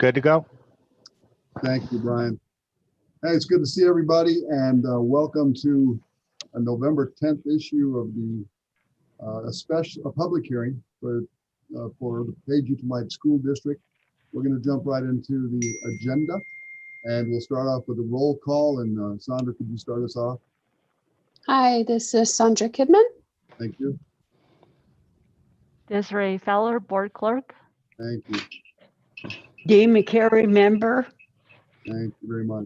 Good to go. Thank you, Brian. Hey, it's good to see everybody, and welcome to a November 10th issue of the a public hearing for the Page Unified School District. We're going to jump right into the agenda, and we'll start off with a roll call. And Sandra, could you start us off? Hi, this is Sandra Kidman. Thank you. Desiree Fowler, Board Clerk. Thank you. Dee McCary, member. Thank you very much.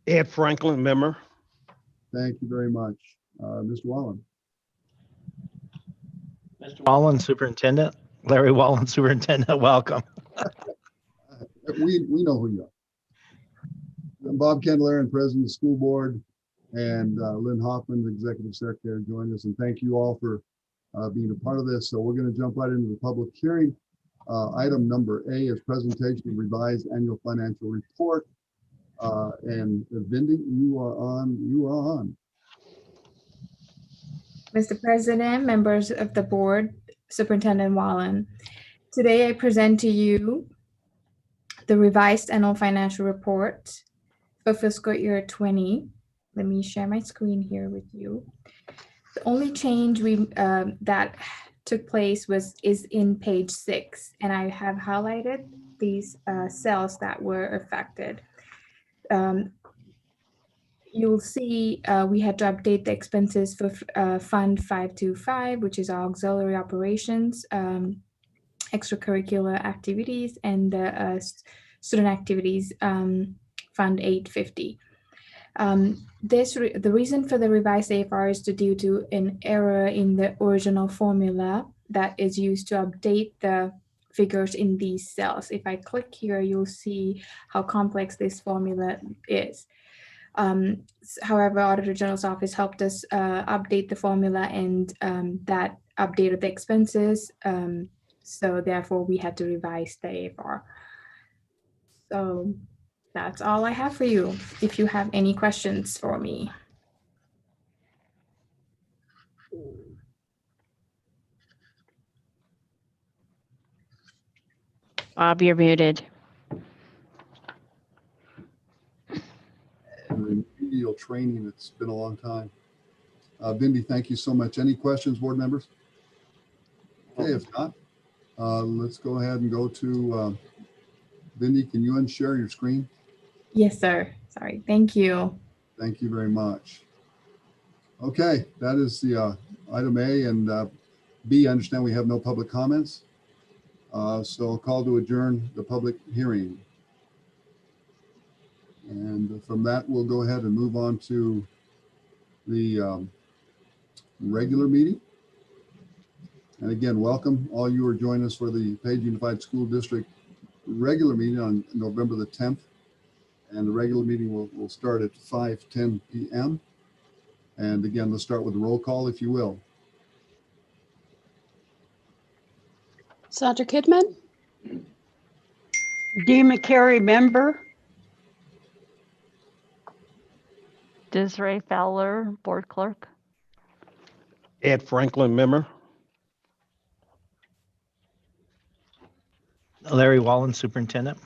Ed Franklin, member. Thank you very much. Mr. Wallen. Mr. Wallen, Superintendent. Larry Wallen, Superintendent, welcome. We know who you are. I'm Bob Candelaria, President of the School Board, and Lynn Hoffman, the Executive Secretary, joined us. And thank you all for being a part of this. So we're going to jump right into the public hearing. Item number A is presentation of revised annual financial report. And Vindy, you are on. Mr. President, members of the board, Superintendent Wallen. Today I present to you the revised annual financial report for fiscal year 20. Let me share my screen here with you. The only change that took place is in page 6, and I have highlighted these cells that were affected. You'll see we had to update the expenses for Fund 525, which is our auxiliary operations, extracurricular activities, and student activities, Fund 850. The reason for the revised AFR is due to an error in the original formula that is used to update the figures in these cells. If I click here, you'll see how complex this formula is. However, Auditor General's Office helped us update the formula, and that updated the expenses. So therefore, we had to revise the AFR. So that's all I have for you. If you have any questions for me. Bob, you're muted. Remedial training, it's been a long time. Vindy, thank you so much. Any questions, board members? Okay, if not, let's go ahead and go to Vindy. Can you unshare your screen? Yes, sir. Sorry. Thank you. Thank you very much. Okay, that is the item A, and B, I understand we have no public comments. So I'll call to adjourn the public hearing. And from that, we'll go ahead and move on to the regular meeting. And again, welcome all you are joining us for the Page Unified School District regular meeting on November the 10th. And the regular meeting will start at 5:10 p.m. And again, let's start with the roll call, if you will. Sandra Kidman. Dee McCary, member. Desiree Fowler, Board Clerk. Ed Franklin, member. Larry Wallen, Superintendent.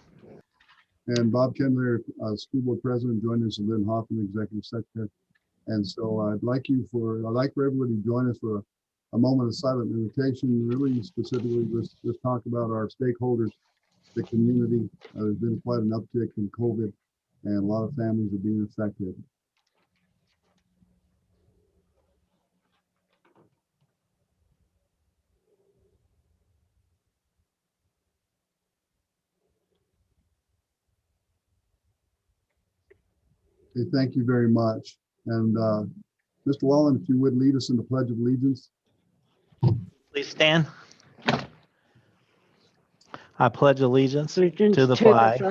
And Bob Kendler, School Board President, joined us, and Lynn Hoffman, Executive Secretary. And so I'd like for everybody to join us for a moment of silent meditation, really specifically let's talk about our stakeholders, the community. There's been quite an uptick in COVID, and a lot of families are being affected. Okay, thank you very much. And Mr. Wallen, if you would lead us in the Pledge of Allegiance. Please stand. I pledge allegiance Allegiance to the flag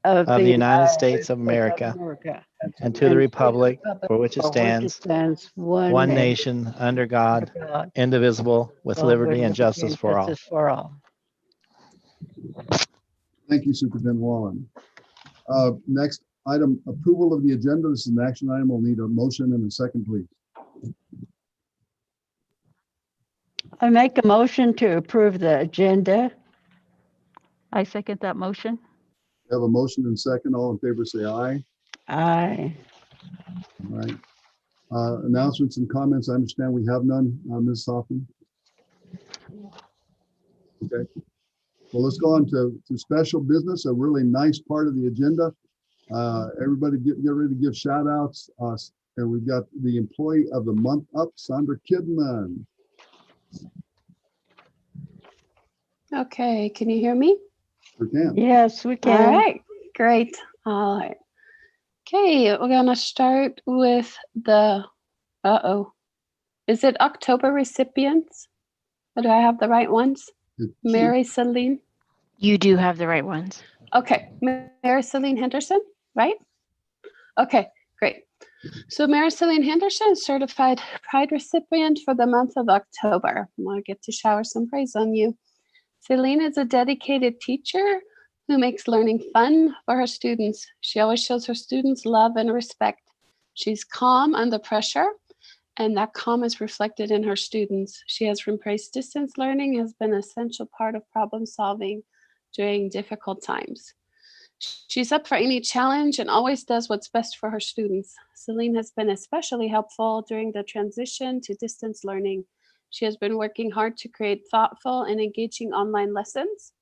of of the United States of America and to the republic for which it stands, one nation, under God, indivisible, with liberty and justice for all. Thank you, Superintendent Wallen. Next item, approval of the agenda. This is an action item. We'll need a motion and a second, please. I make a motion to approve the agenda. I second that motion. Have a motion and second. All in favor, say aye. Aye. All right. Announcements and comments. I understand we have none, Ms. Hoffman. Okay. Well, let's go on to special business, a really nice part of the agenda. Everybody get ready to give shout outs. And we've got the employee of the month up, Sandra Kidman. Okay, can you hear me? We can. Yes, we All can. right, great. All right. Okay, we're gonna start with the, is it October recipients? Or do I have the right ones? Mary Celine? You do have the right ones. Okay, Mary Celine Henderson, right? Okay, great. So Mary Celine Henderson is certified Pride recipient for the month of October. I want to get to shower some praise on you. Celine is a dedicated teacher who makes learning fun for her students. She always shows her students love and respect. She's calm under pressure, and that calm is reflected in her students. She has embraced distance learning, has been an essential part of problem solving during difficult times. She's up for any challenge and always does what's best for her students. Celine has been especially helpful during the transition to distance learning. She has been working hard to create thoughtful and engaging online lessons.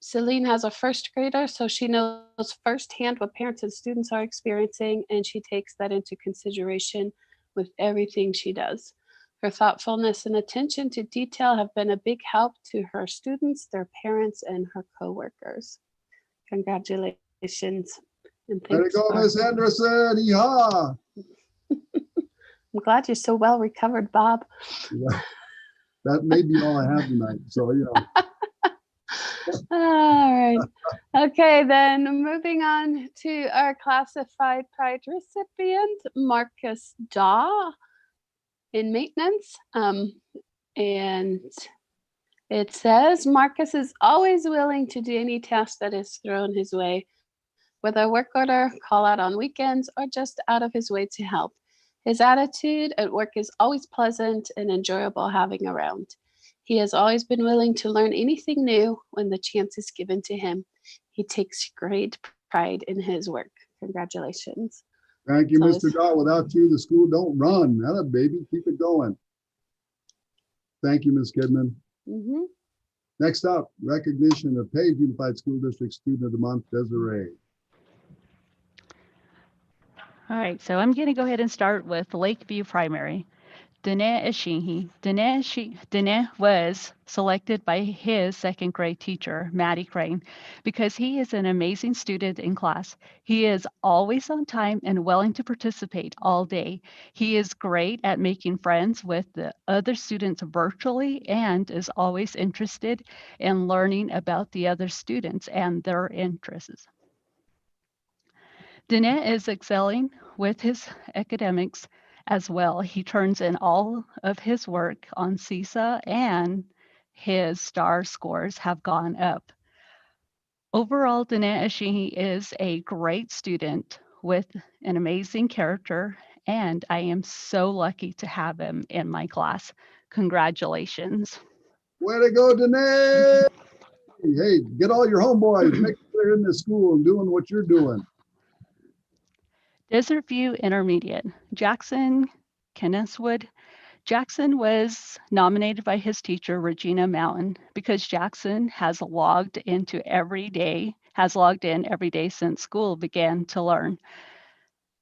Celine has a first grader, so she knows firsthand what parents and students are experiencing, and she takes that into consideration with everything she does. Her thoughtfulness and attention to detail have been a big help to her students, their parents, and her coworkers. Congratulations. And There you thanks go, for- Miss Henderson. Yeehaw. I'm glad you're so well recovered, Bob. That may be all I have tonight. So, you know. All right. Okay, then moving on to our classified Pride recipient, Marcus Daw in maintenance. And it says Marcus is always willing to do any task that is thrown his way, whether a work order, call out on weekends, or just out of his way to help. His attitude at work is always pleasant and enjoyable having around. He has always been willing to learn anything new when the chance is given to him. He takes great pride in his work. Congratulations. Thank you, So Mr. it's- Dahl. Without you, the school don't run. That baby, keep it going. Thank you, Ms. Kidman. Mhm. Next up, recognition of Page Unified School District Student of the Month, Desiree. All right, so I'm going to go ahead and start with Lakeview Primary. Dene Eshihi. Dene was selected by his second grade teacher, Maddie Crane, because he is an amazing student in class. He is always on time and willing to participate all day. He is great at making friends with the other students virtually and is always interested in learning about the other students and their interests. Dene is excelling with his academics as well. He turns in all of his work on CISA and his STAR scores have gone up. Overall, Dene Eshihi is a great student with an amazing character, and I am so lucky to have him in my class. Congratulations. Way to go, Danae. Hey, get all your homeboys, make sure they're in the school and doing what you're doing. Desert View Intermediate, Jackson Kenniswood. Jackson was nominated by his teacher, Regina Mountain, because Jackson has logged in every day since school began to learn.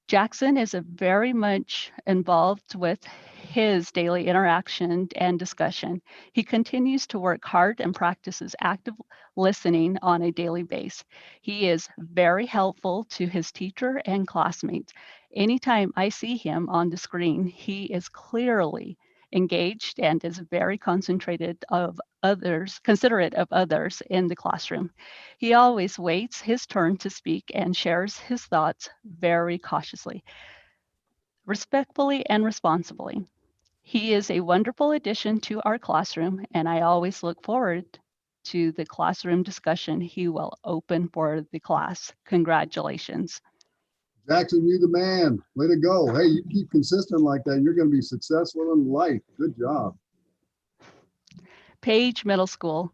Jackson is very much involved with his daily interaction and discussion. He continues to work hard and practices active listening on a daily basis. He is very helpful to his teacher and classmates. Anytime I see him on the screen, he is clearly engaged and is very considerate of others in the classroom. He always waits his turn to speak and shares his thoughts very cautiously, respectfully and responsibly. He is a wonderful addition to our classroom, and I always look forward to the classroom discussion he will open for the class. Congratulations. Jackson, you the man. Way to go. Hey, you keep consistent like that, you're going to be successful in life. Good job. Page Middle School.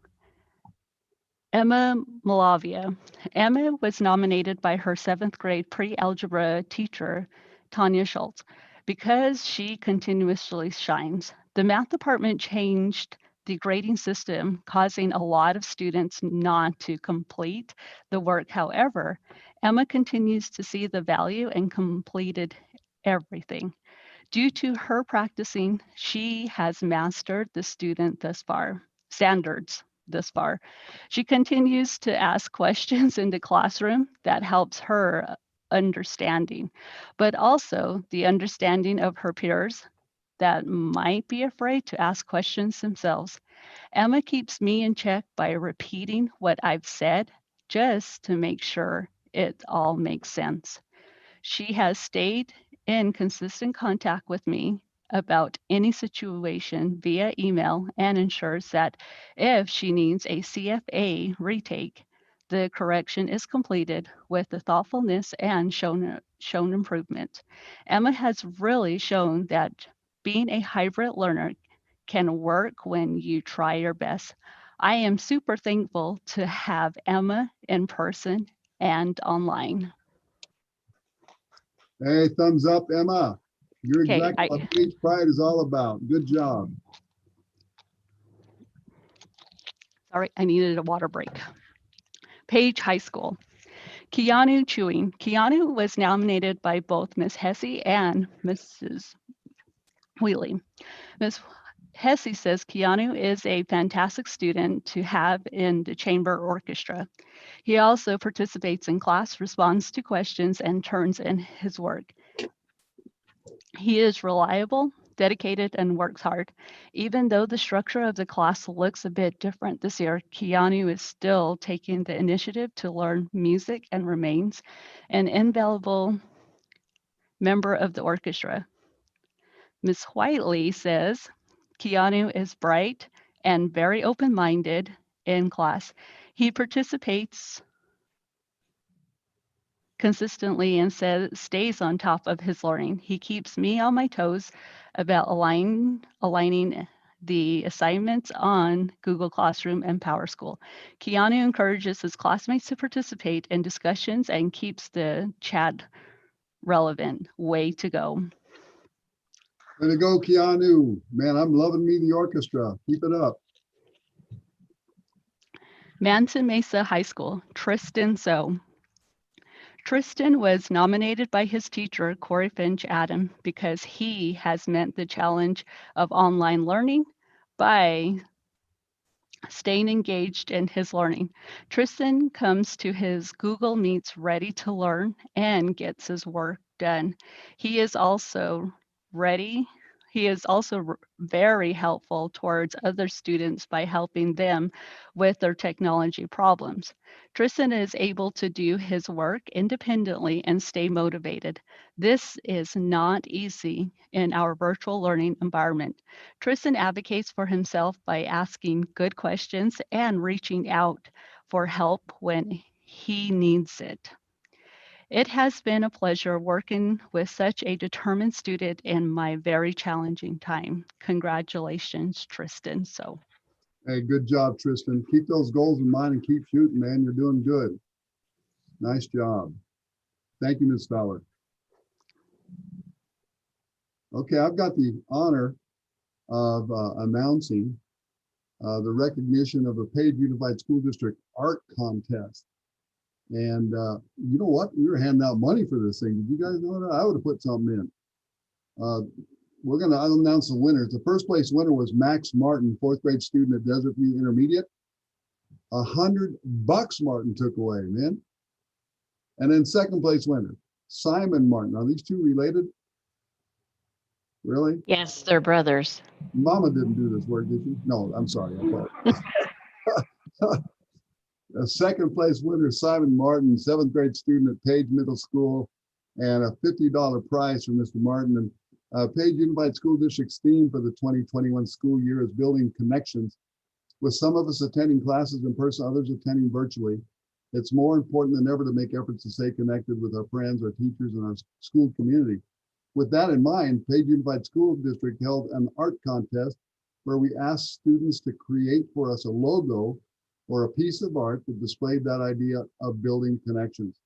Emma Malavia. Emma was nominated by her 7th grade pre-algebra teacher, Tanya Schultz, because she continuously shines. The math department changed the grading system, causing a lot of students not to complete the work. However, Emma continues to see the value and completed everything. Due to her practicing, she has mastered the standards thus far. She continues to ask questions in the classroom that helps her understanding, but also the understanding of her peers that might be afraid to ask questions themselves. Emma keeps me in check by repeating what I've said just to make sure it all makes sense. She has stayed in consistent contact with me about any situation via email and ensures that if she needs a CFA retake, the correction is completed with the thoughtfulness and shown improvement. Emma has really shown that being a hybrid learner can work when you try your best. I am super thankful to have Emma in person and online. Hey, thumbs up, Emma. You're Okay, exactly what Page Pride is all about. Good job. Sorry, I needed a water break. Page High School. Keanu Chewing. Keanu was nominated by both Miss Hesse and Mrs. Wheelie. Miss Hesse says Keanu is a fantastic student to have in the chamber orchestra. He also participates in class, responds to questions, and turns in his work. He is reliable, dedicated, and works hard. Even though the structure of the class looks a bit different this year, Keanu is still taking the initiative to learn music and remains an invaluable member of the orchestra. Ms. Whiteley says Keanu is bright and very open-minded in class. He participates consistently and stays on top of his learning. He keeps me on my toes about aligning the assignments on Google Classroom and PowerSchool. Keanu encourages his classmates to participate in discussions and keeps the chat relevant. Way to go. Way to go, Keanu. Man, I'm loving me the orchestra. Keep it up. Manson Mesa High School, Tristan So. Tristan was nominated by his teacher, Corey Finch Adam, because he has met the challenge of online learning by staying engaged in his learning. Tristan comes to his Google Meets ready to learn and gets his work done. He is also very helpful towards other students by helping them with their technology problems. Tristan is able to do his work independently and stay motivated. This is not easy in our virtual learning environment. Tristan advocates for himself by asking good questions and reaching out for help when he needs it. It has been a pleasure working with such a determined student in my very challenging time. Congratulations, Tristan. So, Hey, good job, Tristan. Keep those goals in mind and keep shooting, man. You're doing good. Nice job. Thank you, Ms. Fowler. Okay, I've got the honor of announcing the recognition of the Page Unified School District Art Contest. And you know what? We were handing out money for this thing. Did you guys know that? I would have put something in. We're going to announce the winners. The first place winner was Max Martin, 4th grade student at Desert View Intermediate. $100 Martin took away, man. And then second place winner, Simon Martin. Are these two related? Really? Yes, they're brothers. Mama didn't do this work, did she? No, I'm sorry. I thought. A second place winner, Simon Martin, 7th grade student at Page Middle School, and a $50 prize for Mr. Martin. And Page Unified School District's theme for the 2021 school year is building connections. With some of us attending classes in person, others attending virtually, it's more important than ever to make efforts to stay connected with our friends, our teachers, and our school community. With that in mind, Page Unified School District held an art contest where we asked students to create for us a logo or a piece of art that displayed that idea of building connections.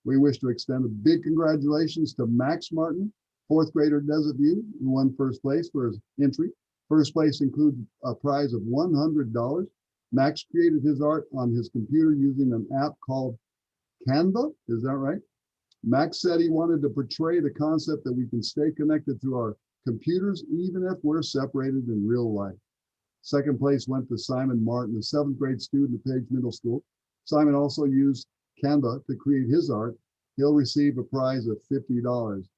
We wish to extend a big congratulations to Max Martin, fourth grader Desert View, who won first place for his entry. First place includes a prize of $100. Max created his art on his computer using an app called Canva. Is that right? Max said he wanted to portray the concept that we can stay connected through our computers, even if we're separated in real life. Second place went to Simon Martin, a seventh grade student at Page Middle School. Simon also used Canva to create his art. He'll receive a prize of $50.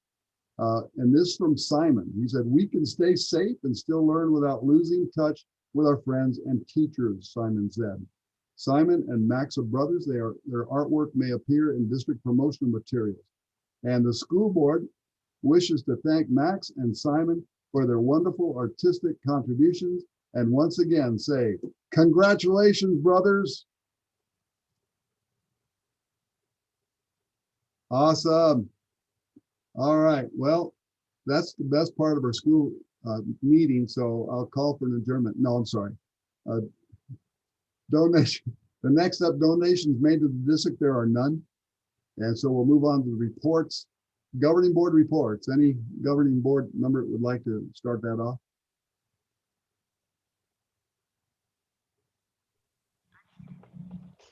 And this from Simon. He said, we can stay safe and still learn without losing touch with our friends and teachers, Simon said. Simon and Max are brothers. Their artwork may appear in district promotional materials. And the school board wishes to thank Max and Simon for their wonderful artistic contributions. And once again say, congratulations, brothers. Awesome. All right. Well, that's the best part of our school meeting. So I'll call for an adjournment. No, I'm sorry. Donation. The next up, donations made to the district. There are none. And so we'll move on to the reports. Governing board reports. Any governing board member would like to start that off?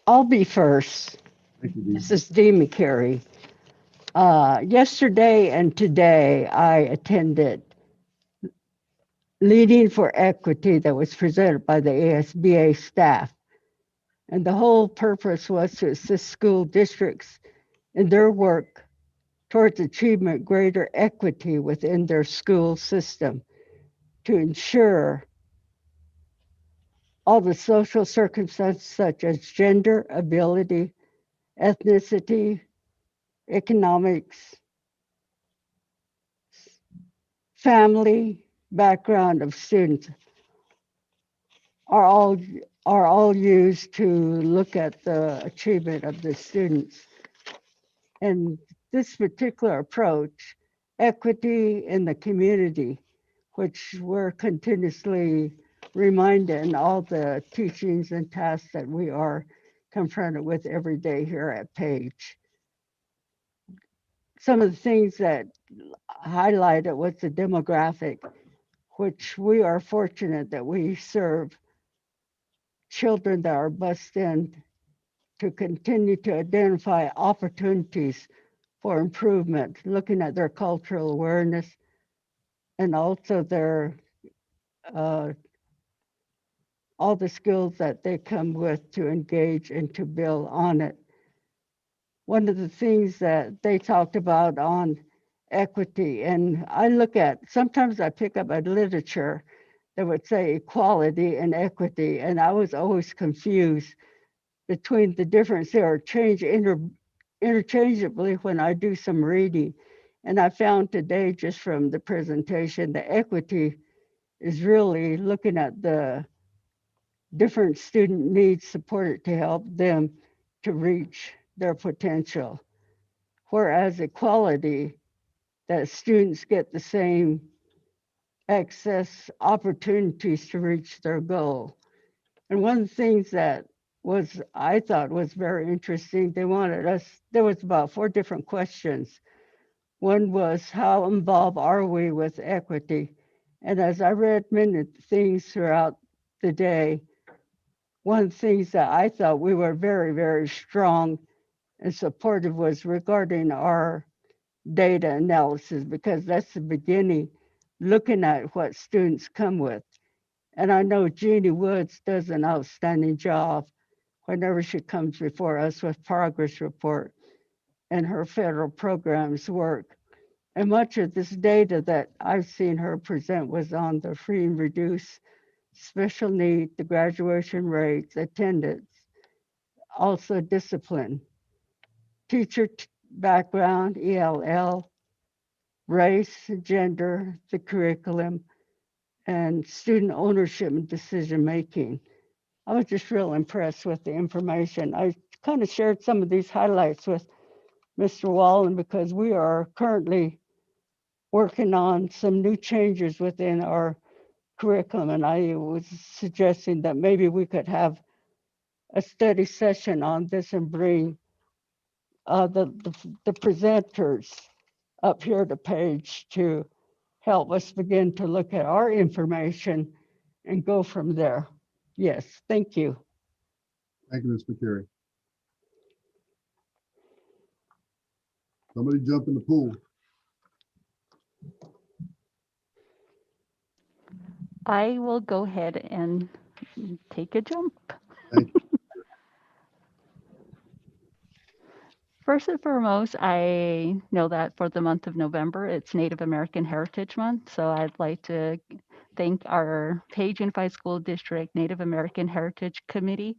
I'll be first. Thank you, Dee. This is Dee McCary. Yesterday and today, I attended Leading for Equity that was presented by the ASBA staff. And the whole purpose was to assist school districts in their work towards achievement greater equity within their school system to ensure all the social circumstances such as gender, ability, ethnicity, economics, family background of students are all used to look at the achievement of the students. And this particular approach, equity in the community, which we're continuously reminded in all the teachings and tasks that we are confronted with every day here at Page. Some of the things that highlighted was the demographic, which we are fortunate that we serve children that are bused in to continue to identify opportunities for improvement, looking at their cultural awareness and also their all the skills that they come with to engage and to build on it. One of the things that they talked about on equity, and I look at, sometimes I pick up a literature that would say equality and equity, and I was always confused between the difference. They are changed interchangeably when I do some reading. And I found today, just from the presentation, the equity is really looking at the different student needs supported to help them to reach their potential. Whereas equality, that students get the same access opportunities to reach their goal. And one of the things that I thought was very interesting, they wanted us, there was about 4 different questions. One was, how involved are we with equity? And as I read many things throughout the day, one of the things that I thought we were very, very strong and supportive was regarding our data analysis, because that's the beginning, looking at what students come with. And I know Jeannie Woods does an outstanding job whenever she comes before us with progress report and her federal programs work. And much of this data that I've seen her present was on the free and reduced, special need, the graduation rates, attendance, also discipline, teacher background, ELL, race, gender, the curriculum, and student ownership and decision making. I was just real impressed with the information. I kind of shared some of these highlights with Mr. Wallen because we are currently working on some new changes within our curriculum, and I was suggesting that maybe we could have a study session on this and bring the presenters up here to page to help us begin to look at our information and go from there. Yes, thank you. Thank you, Ms. McCary. Somebody jump in the pool. I will go ahead and take a jump. Thank you. First and foremost, I know that for the month of November, it's Native American Heritage Month. So I'd like to thank our Page Unified School District Native American Heritage Committee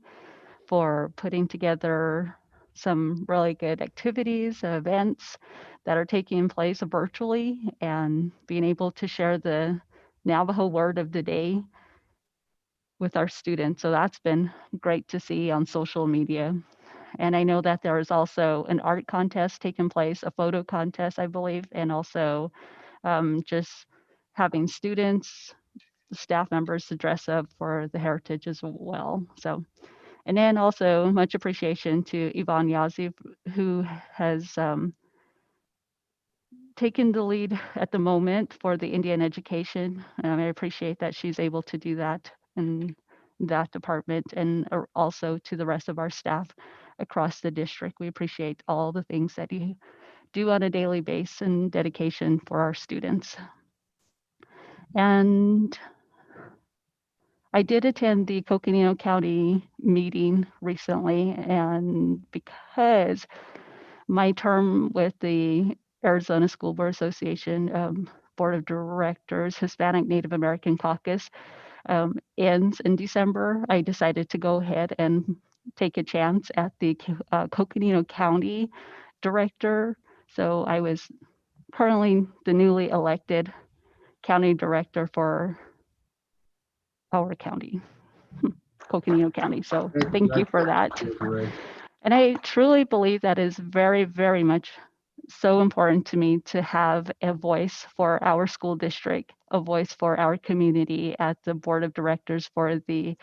for putting together some really good activities, events that are taking place virtually, and being able to share the Navajo word of the day with our students. So that's been great to see on social media. And I know that there is also an art contest taking place, a photo contest, I believe, and also just having students, staff members to dress up for the heritage as well. So, and then also much appreciation to Yvonne Yazzie, who has taken the lead at the moment for the Indian education. I appreciate that she's able to do that in that department, and also to the rest of our staff across the district. We appreciate all the things that you do on a daily basis and dedication for our students. And I did attend the Coconino County meeting recently, and because my term with the Arizona School Board Association Board of Directors Hispanic Native American Caucus ends in December, I decided to go ahead and take a chance at the Coconino County director. So I was currently the newly elected county director for our county, Coconino County. So thank you for that. And I truly believe that is very, very much so important to me to have a voice for our school district, a voice for our community at the board of directors for the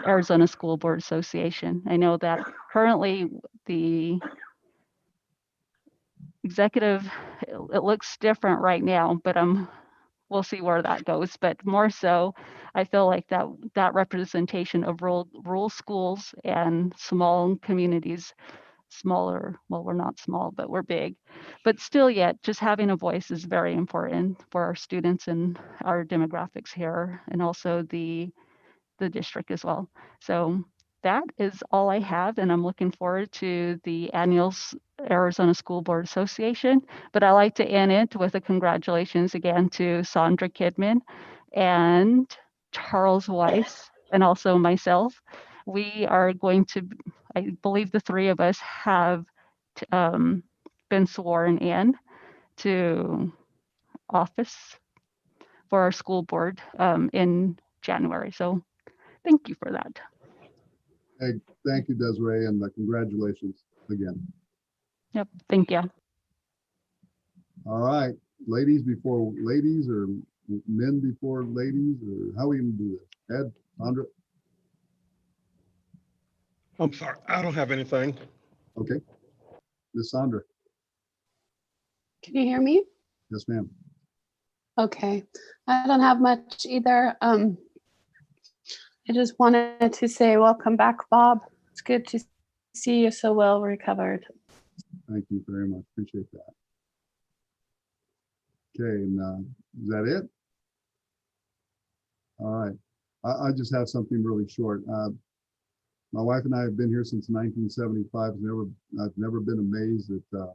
Arizona School Board Association. I know that currently the executive, it looks different right now, but we'll see where that goes. But more so, I feel like that representation of rural schools and small communities, smaller, well, we're not small, but we're big, but still yet just having a voice is very important for our students and our demographics here, and also the district as well. So that is all I have, and I'm looking forward to the annual Arizona School Board Association. But I like to end it with a congratulations again to Sandra Kidman and Charles Weiss, and also myself. We are going to, I believe the three of us have been sworn in to office for our school board in January. So thank you for that. Hey, thank you, Desiree, and congratulations again. Yep, thank you. All right, ladies before ladies, or men before ladies, or how are we gonna do this? Ed, Sandra? I'm sorry, I don't have anything. Okay. Miss Sandra? Can you hear me? Yes, ma'am. Okay, I don't have much either. I just wanted to say welcome back, Bob. It's good to see you so well recovered. Thank you very much. Appreciate that. Okay, and is that it? All right. I just have something really short. My wife and I have been here since 1975. I've never been amazed at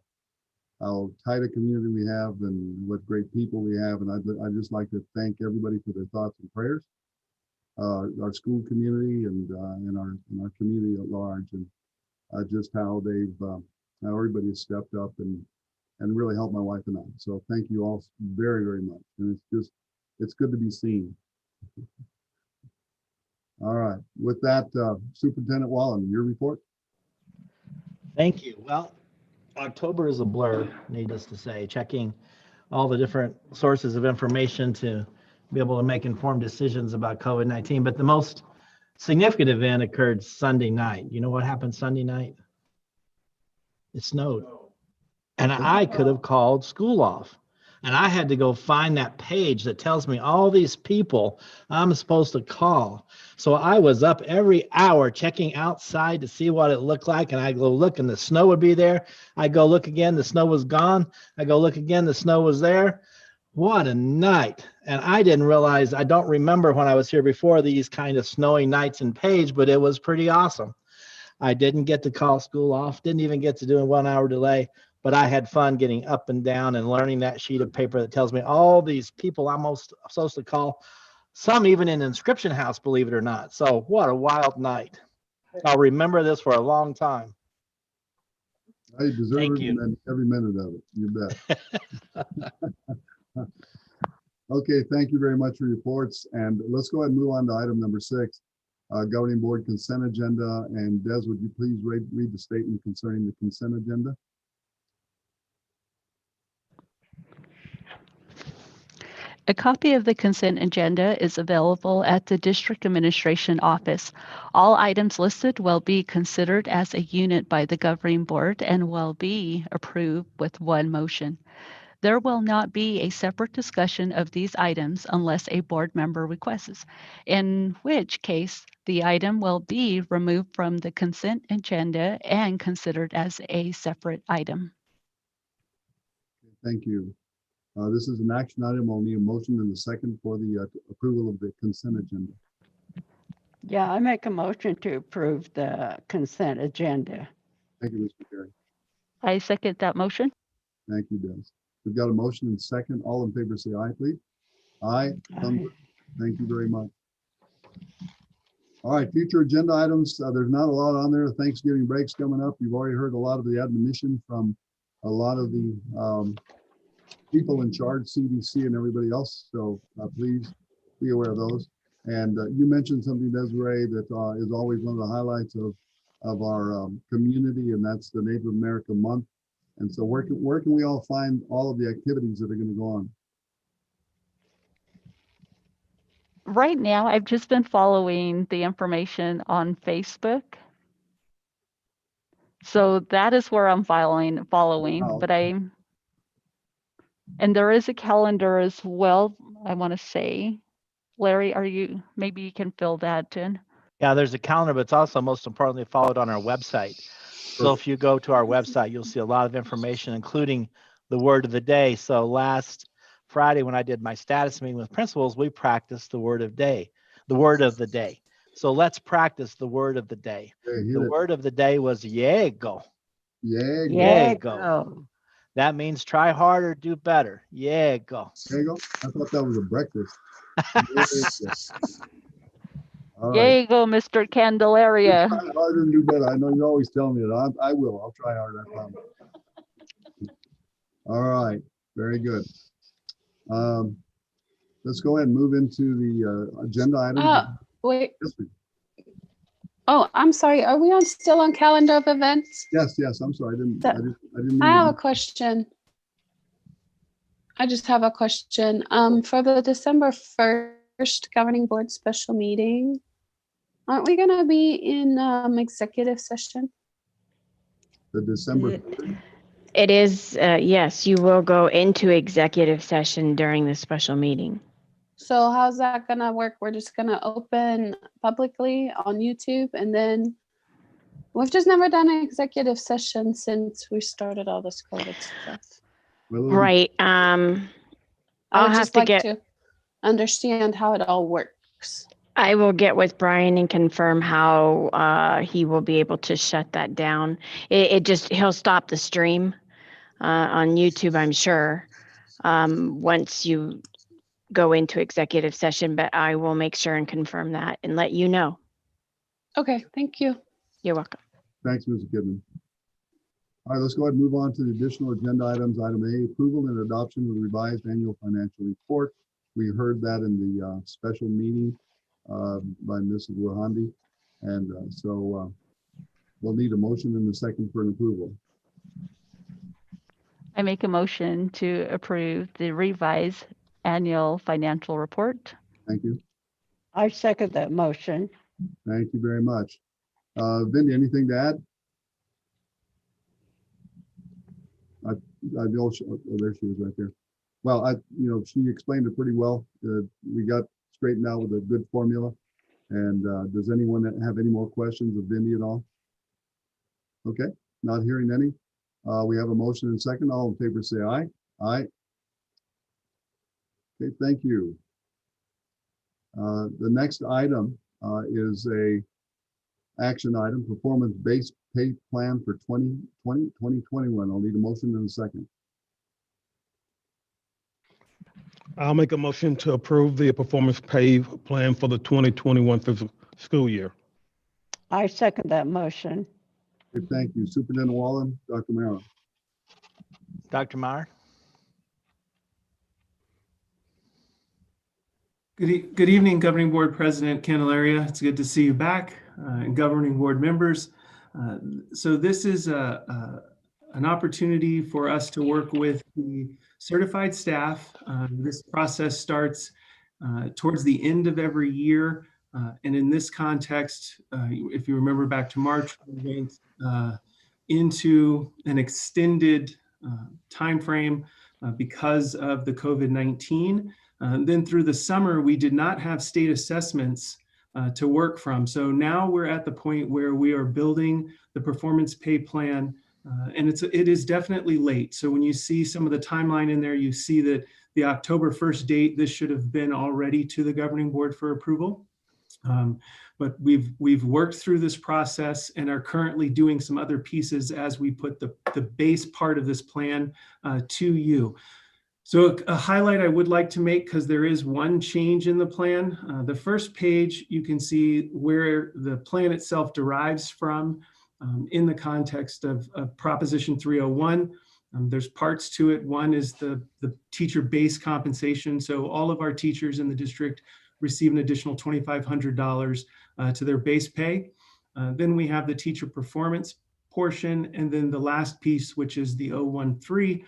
how tight a community we have and what great people we have. And I'd just like to thank everybody for their thoughts and prayers. Our school community and our community at large, and just how how everybody has stepped up and really helped my wife and I. So thank you all very, very much. And it's good to be seen. All right. With that, Superintendent Wallen, your report. Thank you. Well, October is a blur, needless to say, checking all the different sources of information to be able to make informed decisions about COVID-19. But the most significant event occurred Sunday night. You know what happened Sunday night? It snowed. And I could have called school off. And I had to go find that page that tells me all these people I'm supposed to call. So I was up every hour checking outside to see what it looked like. And I go look and the snow would be there. I go look again, the snow was gone. I go look again, the snow was there. What a night. And I didn't realize, I don't remember when I was here before these kind of snowy nights in Page, but it was pretty awesome. I didn't get to call school off, didn't even get to do a 1 hour delay. But I had fun getting up and down and learning that sheet of paper that tells me all these people I'm supposed to call, some even in inscription house, believe it or not. So what a wild night. I'll remember this for a long time. I deserve Thank it, you. and every minute of it. You bet. Okay, thank you very much for your reports. And let's go ahead and move on to item number 6, governing board consent agenda. And Des, would you please read the statement concerning the consent agenda? A copy of the consent agenda is available at the District Administration Office. All items listed will be considered as a unit by the governing board and will be approved with one motion. There will not be a separate discussion of these items unless a board member requests, in which case the item will be removed from the consent agenda and considered as a separate item. Thank you. This is an action item. I'll need a motion and a second for the approval of the consent agenda. Yeah, I make a motion to approve the consent agenda. Thank you, Mr. Perry. I second that motion. Thank you, Des. We've got a motion and second. All in favor, say aye, please. Aye. Aye. Thank you very much. All right, future agenda items. There's not a lot on there. Thanksgiving break's coming up. You've already heard a lot of the admonition from a lot of the people in charge, CDC and everybody else. So please be aware of those. And you mentioned something, Desiree, that is always one of the highlights of our community, and that's the Native American Month. And so where can we all find all of the activities that are going to go on? Right now, I've just been following the information on Facebook. So that is where I'm following, Wow. but and there is a calendar as well, I want to say. Larry, maybe you can fill that in. Yeah, there's a calendar, but it's also most importantly followed on our website. So if you go to our website, you'll see a lot of information, including the word of the day. So last Friday, when I did my status meeting with principals, we practiced the word of the day. So let's practice the word of the day. The word of the day was Yego. Yego. That means try harder, do better. Yego. There you go. I thought that was a breakfast. All There right. you go, Mr. Candelaria. Try harder and do better. I know you always tell me that. I will. I'll try harder. I promise. All right. Very good. Let's go ahead and move into the agenda items. Wait. Yes, please. Oh, I'm sorry. Are we still on calendar of events? Yes. I'm sorry. I didn't. I have a question. I just have a question. For the December 1st governing board special meeting, aren't we going to be in executive session? The December. It is, yes, you will go into executive session during the special meeting. So how's that going to work? We're just going to open publicly on YouTube, and then we've just never done an executive session since we started all this COVID stuff. Right. I I'll would have just to like get, to understand how it all works. I will get with Brian and confirm how he will be able to shut that down. He'll stop the stream on YouTube, I'm sure, once you go into executive session, but I will make sure and confirm that and let you know. Okay, thank you. You're welcome. Thanks, Mr. Kidman. All right, let's go ahead and move on to the additional agenda items. Item A, approval and adoption of the revised annual financial report. We heard that in the special meeting by Mrs. Wahandi. And so we'll need a motion and a second for an approval. I make a motion to approve the revised annual financial report. Thank you. I second that motion. Thank you very much. Vindy, anything to add? I know, oh, there she is right there. Well, she explained it pretty well. We got straightened out with a good formula. And does anyone have any more questions of Vindy at all? Okay, not hearing any. We have a motion and second. All in favor say aye. Aye. Okay, thank you. The next item is a action item, performance-based pay plan for 2020-2021. I'll need a motion in a second. I'll make a motion to approve the performance pay plan for the 2021 fiscal school year. I second that motion. Okay, thank you. Superintendent Wallen, Dr. Mara. Dr. Meyer? Good evening, Governing Board President Candelaria. It's good to see you back, and Governing Board members. So this is an opportunity for us to work with the certified staff. This process starts towards the end of every year. And in this context, if you remember back to March, we went into an extended timeframe because of the COVID-19. Then through the summer, we did not have state assessments to work from. So now we're at the point where we are building the performance pay plan, and it is definitely late. So when you see some of the timeline in there, you see that the October 1st date, this should have been already to the governing board for approval. But we've worked through this process and are currently doing some other pieces as we put the base part of this plan to you. So a highlight I would like to make, because there is one change in the plan. The first page, you can see where the plan itself derives from in the context of Proposition 301. There's parts to it. One is the teacher base compensation. So all of our teachers in the district receive an additional $2,500 to their base pay. Then we have the teacher performance portion, and then the last piece, which is the 013,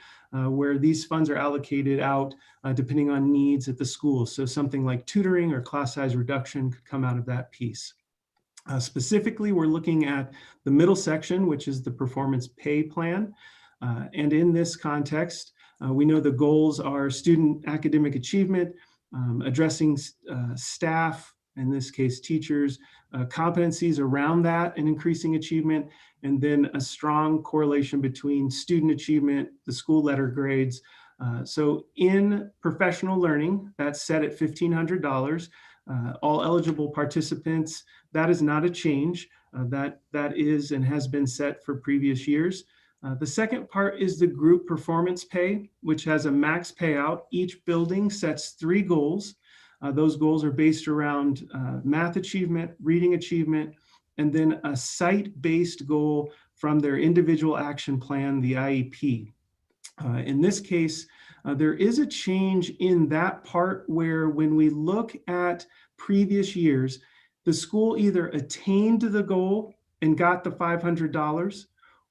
where these funds are allocated out depending on needs at the school. So something like tutoring or class size reduction could come out of that piece. Specifically, we're looking at the middle section, which is the performance pay plan. And in this context, we know the goals are student academic achievement, addressing staff, in this case teachers, competencies around that and increasing achievement, and then a strong correlation between student achievement, the school letter grades. So in professional learning, that's set at $1,500. All eligible participants, that is not a change. That is and has been set for previous years. The second part is the group performance pay, which has a max payout. Each building sets 3 goals. Those goals are based around math achievement, reading achievement, and then a site-based goal from their individual action plan, the IEP. In this case, there is a change in that part where when we look at previous years, the school either attained the goal and got the $500,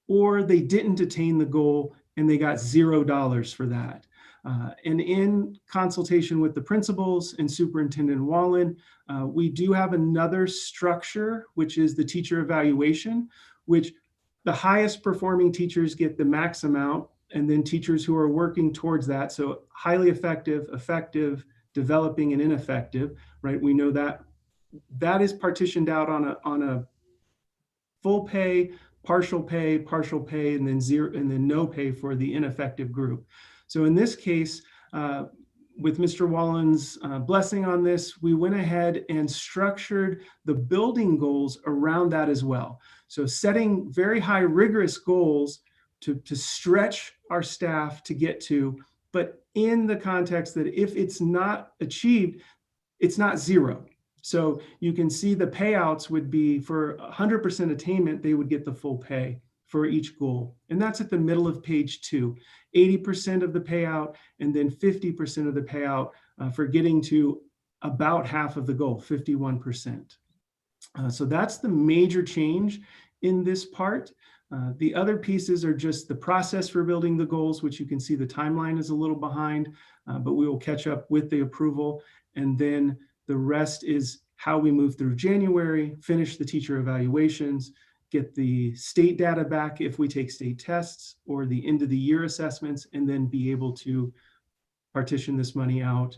or they didn't attain the goal and they got $0 for that. And in consultation with the principals and Superintendent Wallen, we do have another structure, which is the teacher evaluation, which the highest performing teachers get the max amount, and then teachers who are working towards that. So highly effective, effective, developing, and ineffective, right? We know that that is partitioned out on a full pay, partial pay, and then zero, and then no pay for the ineffective group. So in this case, with Mr. Wallen's blessing on this, we went ahead and structured the building goals around that as well. So setting very high rigorous goals to stretch our staff to get to, but in the context that if it's not achieved, it's not zero. So you can see the payouts would be for 100% attainment, they would get the full pay for each goal. And that's at the middle of page 2, 80% of the payout, and then 50% of the payout for getting to about half of the goal, 51%. So that's the major change in this part. The other pieces are just the process for building the goals, which you can see the timeline is a little behind, but we will catch up with the approval. And then the rest is how we move through January, finish the teacher evaluations, get the state data back if we take state tests or the end of the year assessments, and then be able to partition this money out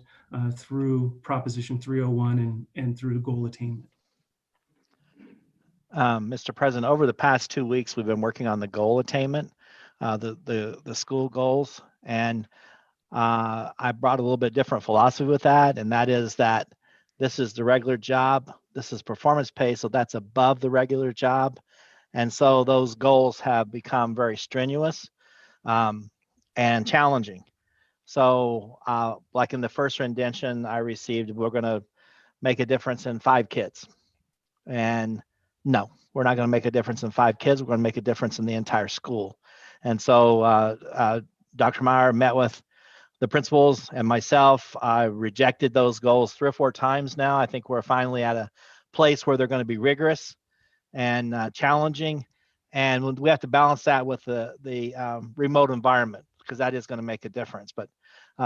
through Proposition 301 and through goal attainment. Mr. President, over the past 2 weeks, we've been working on the goal attainment, the school goals, and I brought a little bit different philosophy with that, and that is that this is the regular job, this is performance pay, so that's above the regular job, and so those goals have become very strenuous and challenging. So like in the first rendition I received, we're going to make a difference in 5 kids, and no, we're not going to make a difference in 5 kids. We're going to make a difference in the entire school. And so Dr. Meyer met with the principals and myself. I rejected those goals 3 or 4 times now. I think we're finally at a place where they're going to be rigorous and challenging. And we have to balance that with the remote environment, because that is going to make a difference. But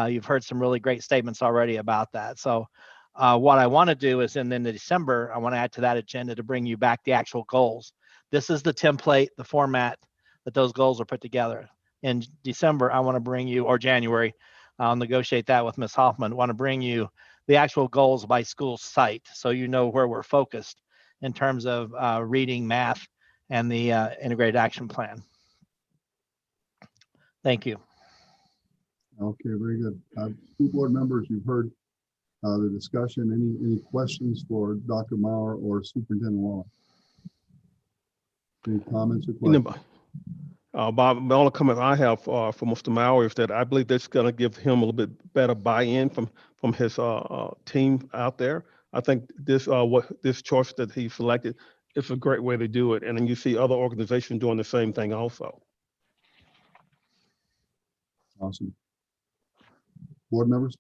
you've heard some really great statements already about that. So what I want to do is in the December, I want to add to that agenda to bring you back the actual goals. This is the template, the format that those goals are put together. In December, I want to bring you, or January, I'll negotiate that with Ms. Hoffman, want to bring you the actual goals by school site, so you know where we're focused in terms of reading, math, and the integrated action plan. Thank you. Okay, very good. School board members, you've heard the discussion. Any questions for Dr. Maurer or Superintendent Wallen? Any comments or questions? Bob, the only comment I have for Mr. Maurer is that I believe that's going to give him a little bit better buy-in from his team out there. I think this choice that he selected is a great way to do it, and then you see other organizations doing the same thing also. Awesome. Board members?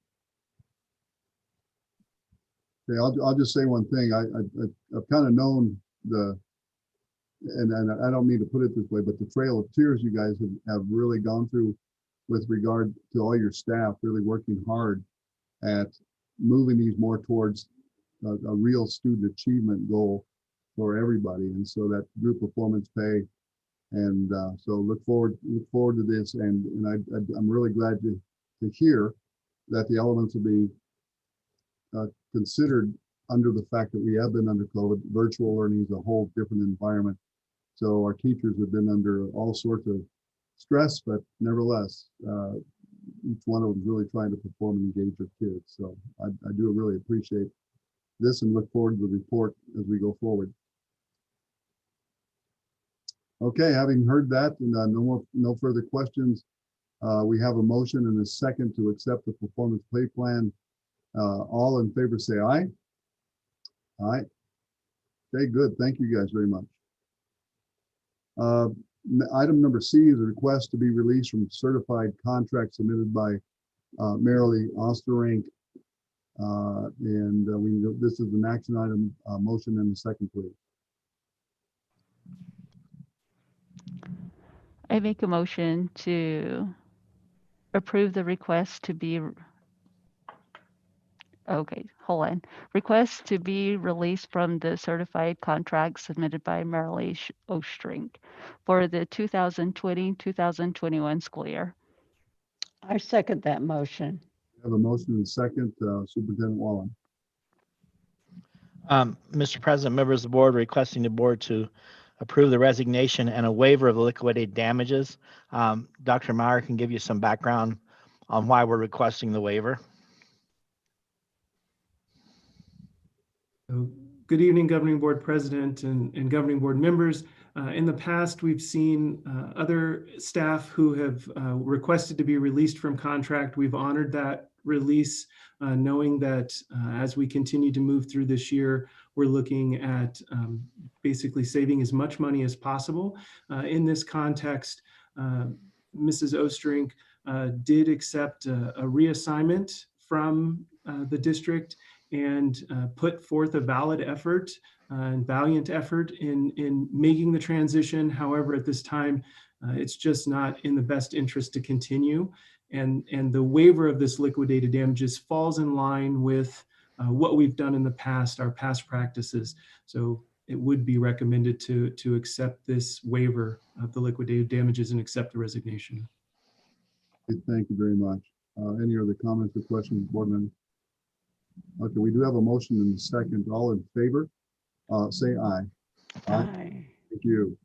Okay, I'll just say one thing. I've kind of known and I don't mean to put it this way, but the trail of tears you guys have really gone through with regard to all your staff really working hard at moving these more towards a real student achievement goal for everybody. And so that group performance pay. And so look forward to this. And I'm really glad to hear that the elements will be considered under the fact that we have been under COVID. Virtual learning is a whole different environment. So our teachers have been under all sorts of stress, but nevertheless, each one of them is really trying to perform and engage their kids. So I do really appreciate this and look forward to the report as we go forward. Okay, having heard that and no further questions, we have a motion and a second to accept the performance pay plan. All in favor say aye. Aye. Okay, good. Thank you guys very much. Item number C is a request to be released from certified contract submitted by Marilee Osterink. This is an action item, motion and a second, please. I make a motion to approve the request to be, request to be released from the certified contract submitted by Marilee Osterink for the 2020-2021 school year. I second that motion. We have a motion and a second, Superintendent Wallen. Mr. President, members of the board, requesting the board to approve the resignation and a waiver of the liquidated damages. Dr. Meyer can give you some background on why we're requesting the waiver. So, good evening, Governing Board President and Governing Board members. In the past, we've seen other staff who have requested to be released from contract. We've honored that release, knowing that as we continue to move through this year, we're looking at basically saving as much money as possible. In this context, Mrs. Osterink did accept a reassignment from the district and put forth a valid effort and valiant effort in making the transition. However, at this time, it's just not in the best interest to continue. And the waiver of this liquidated damages falls in line with what we've done in the past, our past practices. So it would be recommended to accept this waiver of the liquidated damages and accept the resignation. Okay, thank you very much. Any other comments or questions, board members? Okay, we do have a motion and a second. All in favor, say aye. Aye. Thank you.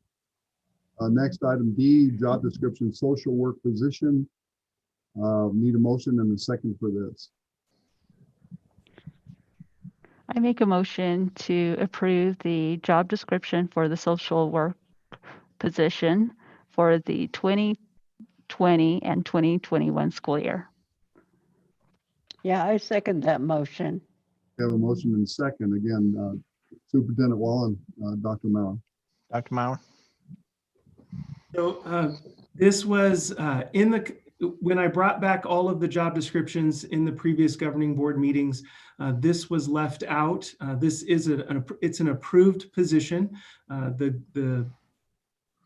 Next item D, job description, social work position. Need a motion and a second for this. I make a motion to approve the job description for the social work position for the 2020 and 2021 school year. Yeah, I second that motion. We have a motion and a second. Again, Superintendent Wallen, Dr. Mauer. Dr. Mauer? So this was when I brought back all of the job descriptions in the previous governing board meetings, this was left out. This is it's an approved position.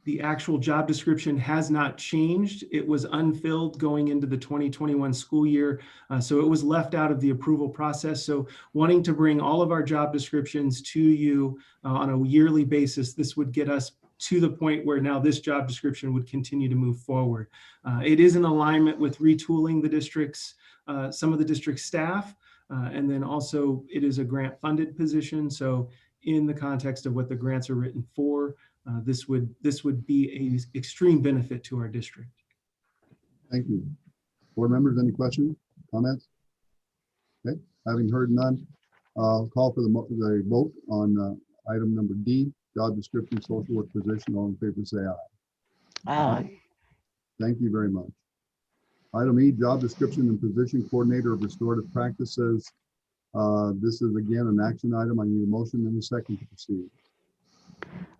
The actual job description has not changed. It was unfilled going into the 2021 school year. So it was left out of the approval process. So wanting to bring all of our job descriptions to you on a yearly basis, this would get us to the point where now this job description would continue to move forward. It is in alignment with retooling the district's, some of the district staff, and then also it is a grant funded position. So in the context of what the grants are written for, this would be an extreme benefit to our district. Thank you. Board members, any questions, comments? Okay, having heard none, I'll call for the vote on item number D, job description, social work position. All in favor, say aye. Aye. Thank you very much. Item E, job description and position coordinator of restorative practices. This is again an action item. I need a motion and a second to proceed.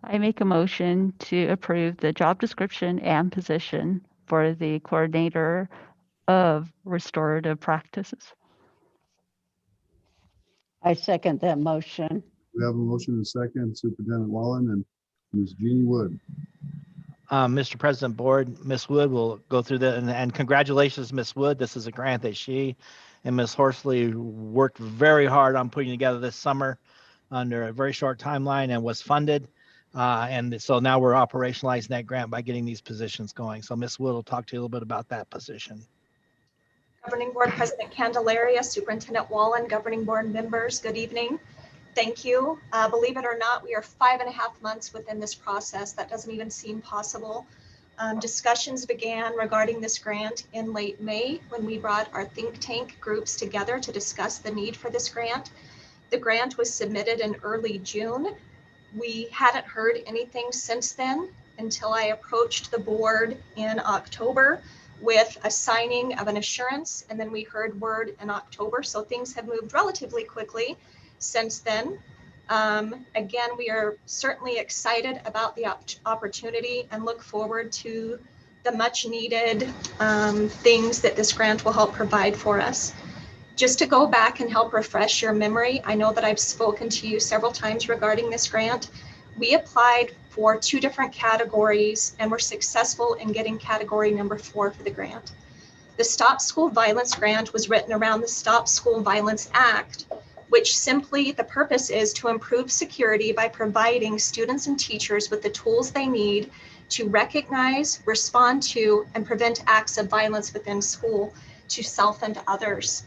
I make a motion to approve the job description and position for the coordinator of restorative practices. I second that motion. We have a motion and a second. Superintendent Wallen and Ms. Jeannie Wood. Mr. President, Board, Ms. Wood will go through that, and congratulations, Ms. Wood. This is a grant that she and Ms. Horsley worked very hard on putting together this summer under a very short timeline and was funded. And so now we're operationalizing that grant by getting these positions going. So Ms. Wood will talk to you a little bit about that position. Governing Board President Candelaria, Superintendent Wallen, Governing Board members, good evening. Thank you. Believe it or not, we are 5.5 months within this process. That doesn't even seem possible. Discussions began regarding this grant in late May when we brought our think tank groups together to discuss the need for this grant. The grant was submitted in early June. We hadn't heard anything since then until I approached the board in October with a signing of an assurance, and then we heard word in October. So things have moved relatively quickly since then. Again, we are certainly excited about the opportunity and look forward to the much needed things that this grant will help provide for us. Just to go back and help refresh your memory, I know that I've spoken to you several times regarding this grant. We applied for 2 different categories and were successful in getting category number 4 for the grant. The Stop School Violence grant was written around the Stop School Violence Act, which simply the purpose is to improve security by providing students and teachers with the tools they need to recognize, respond to, and prevent acts of violence within school to self and others.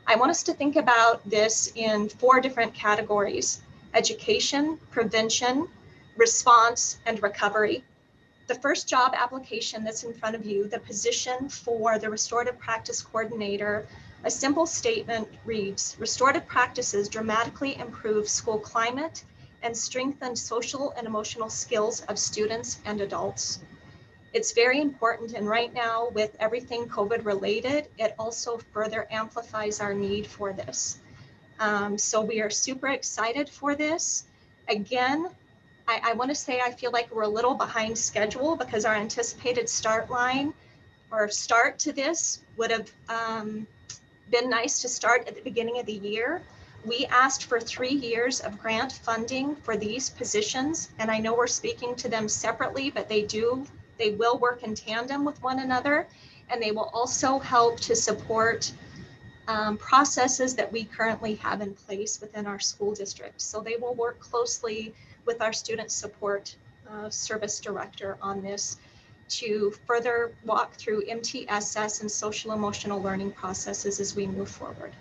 I want us to think about this in 4 different categories: education, prevention, response, and recovery. The first job application that's in front of you, the position for the restorative practice coordinator, a simple statement reads, restorative practices dramatically improve school climate and strengthen social and emotional skills of students and adults. It's very important, and right now with everything COVID related, it also further amplifies our need for this. So we are super excited for this. Again, I want to say I feel like we're a little behind schedule because our anticipated start line or start to this would have been nice to start at the beginning of the year. We asked for 3 years of grant funding for these positions, and I know we're speaking to them separately, but they will work in tandem with one another, and they will also help to support processes that we currently have in place within our school district. So they will work closely with our student support service director on this to further walk through MTSS and social emotional learning processes as we move forward.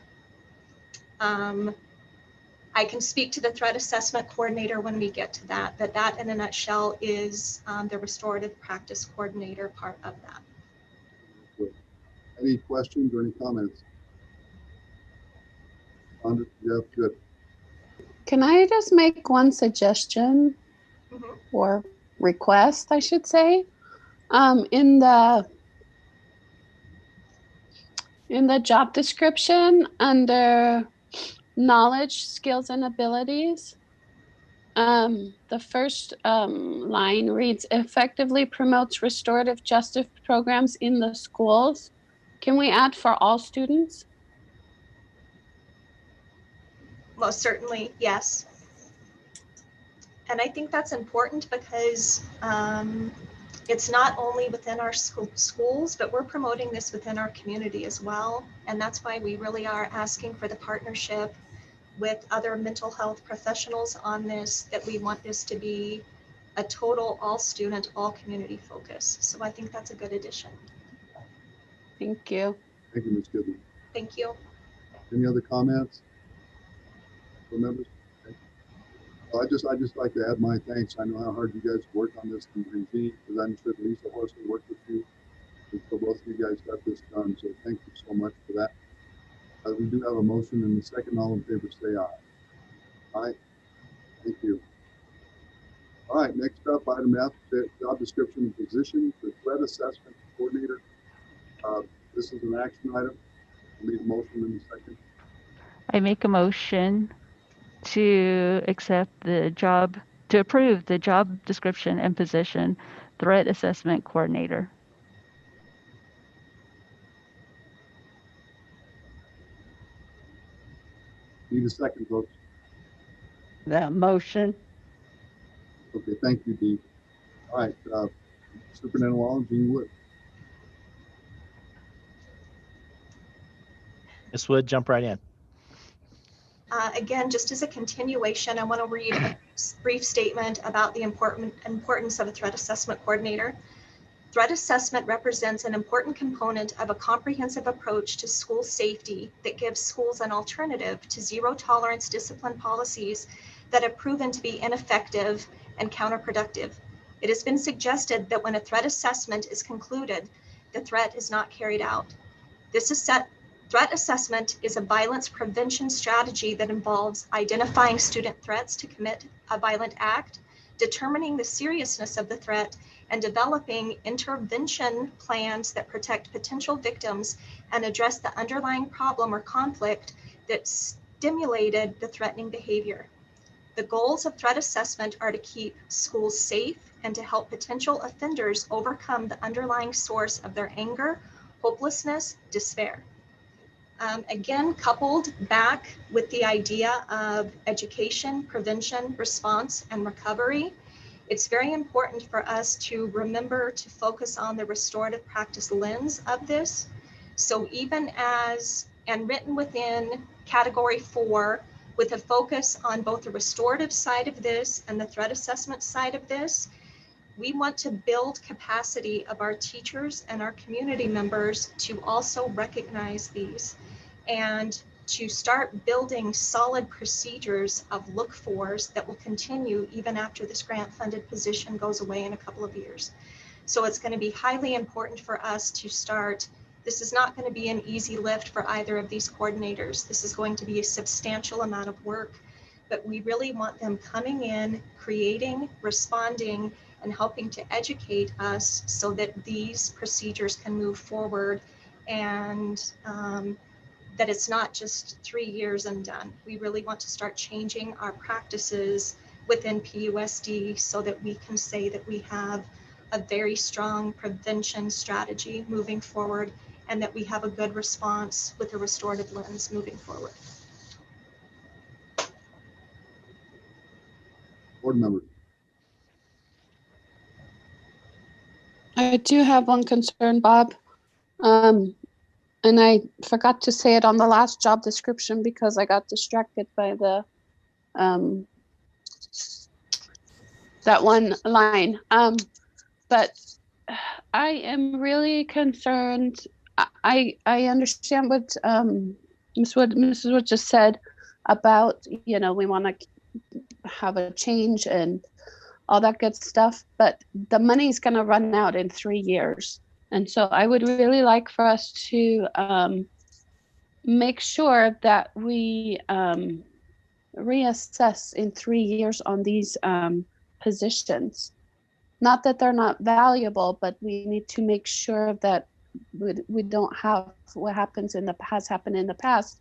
I can speak to the threat assessment coordinator when we get to that, but that in a nutshell is the restorative practice coordinator part of that. Any questions or any comments? Jeff, good. Can I just make one suggestion or request, I should say? In the job description under knowledge, skills, and abilities, the first line reads, effectively promotes restorative justice programs in the schools. Can we add for all students? Most certainly, yes. And I think that's important because it's not only within our schools, but we're promoting this within our community as well. And that's why we really are asking for the partnership with other mental health professionals on this, that we want this to be a total all student, all community focus. So I think that's a good addition. Thank you. Thank you, Ms. Goodman. Thank you. Any other comments from members? Okay. Well, I just like to add my thanks. I know how hard you guys work on this, and Jeannie, because I'm sure Lisa Horsley worked with you. And so both of you guys got this done. So thank you so much for that. We do have a motion in the second. All in favor, say aye. Aye. Thank you. All right, next up, item F, job description and position for threat assessment coordinator. This is an action item. I need a motion in a second. I make a motion to approve the job description and position, threat assessment coordinator. Need a second, folks. That motion. Okay, thank you, Dee. All right, Superintendent Wallen, Jean Wood. Ms. Wood, jump right in. Again, just as a continuation, I want to read a brief statement about the importance of a threat assessment coordinator. Threat assessment represents an important component of a comprehensive approach to school safety that gives schools an alternative to zero tolerance discipline policies that have proven to be ineffective and counterproductive. It has been suggested that when a threat assessment is concluded, the threat is not carried out. Threat assessment is a violence prevention strategy that involves identifying student threats to commit a violent act, determining the seriousness of the threat, and developing intervention plans that protect potential victims and address the underlying problem or conflict that stimulated the threatening behavior. The goals of threat assessment are to keep schools safe and to help potential offenders overcome the underlying source of their anger, hopelessness, despair. Again, coupled back with the idea of education, prevention, response, and recovery, it's very important for us to remember to focus on the restorative practice lens of this. So even as, and written within category 4, with a focus on both the restorative side of this and the threat assessment side of this, we want to build capacity of our teachers and our community members to also recognize these and to start building solid procedures of look-fors that will continue even after this grant-funded position goes away in a couple of years. So it's going to be highly important for us to start. This is not going to be an easy lift for either of these coordinators. This is going to be a substantial amount of work, but we really want them coming in, creating, responding, and helping to educate us so that these procedures can move forward and that it's not just 3 years and done. We really want to start changing our practices within PUSD so that we can say that we have a very strong prevention strategy moving forward and that we have a good response with a restorative lens moving forward. Board members. I do have one concern, Bob. And I forgot to say it on the last job description because I got distracted by the that one line. But I am really concerned. I understand what Mrs. Wood just said about, you know, we want to have a change and all that good stuff, but the money's going to run out in 3 years. And so I would really like for us to make sure that we reassess in 3 years on these positions. Not that they're not valuable, but we need to make sure that we don't have what happens has happened in the past,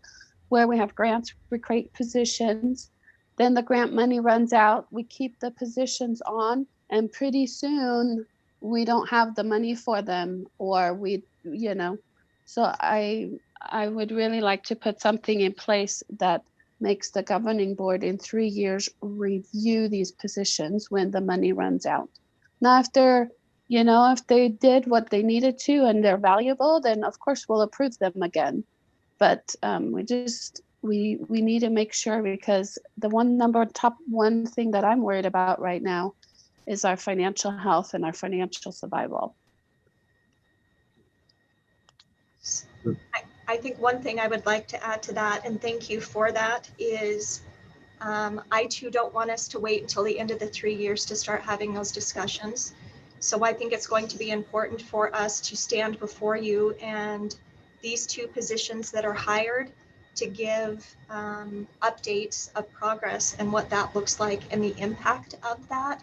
where we have grants, we create positions, then the grant money runs out, we keep the positions on, and pretty soon we don't have the money for them, or we, you know. So I would really like to put something in place that makes the governing board in 3 years review these positions when the money runs out. Now, if they're, you know, if they did what they needed to and they're valuable, then of course we'll approve them again. But we need to make sure, because the top one thing that I'm worried about right now is our financial health and our financial survival. I think one thing I would like to add to that, and thank you for that, is I too don't want us to wait until the end of the 3 years to start having those discussions. So I think it's going to be important for us to stand before you and these 2 positions that are hired to give updates of progress and what that looks like and the impact of that.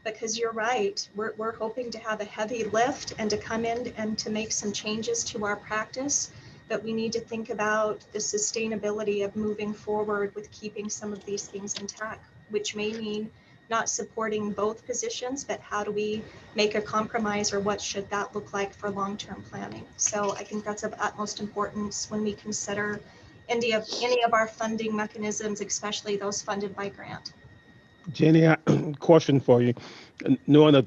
Because you're right, we're hoping to have a heavy lift and to come in and to make some changes to our practice, but we need to think about the sustainability of moving forward with keeping some of these things intact, which may mean not supporting both positions, but how do we make a compromise, or what should that look like for long-term planning? So I think that's of utmost importance when we consider any of our funding mechanisms, especially those funded by grant. Jenny, question for you. Knowing that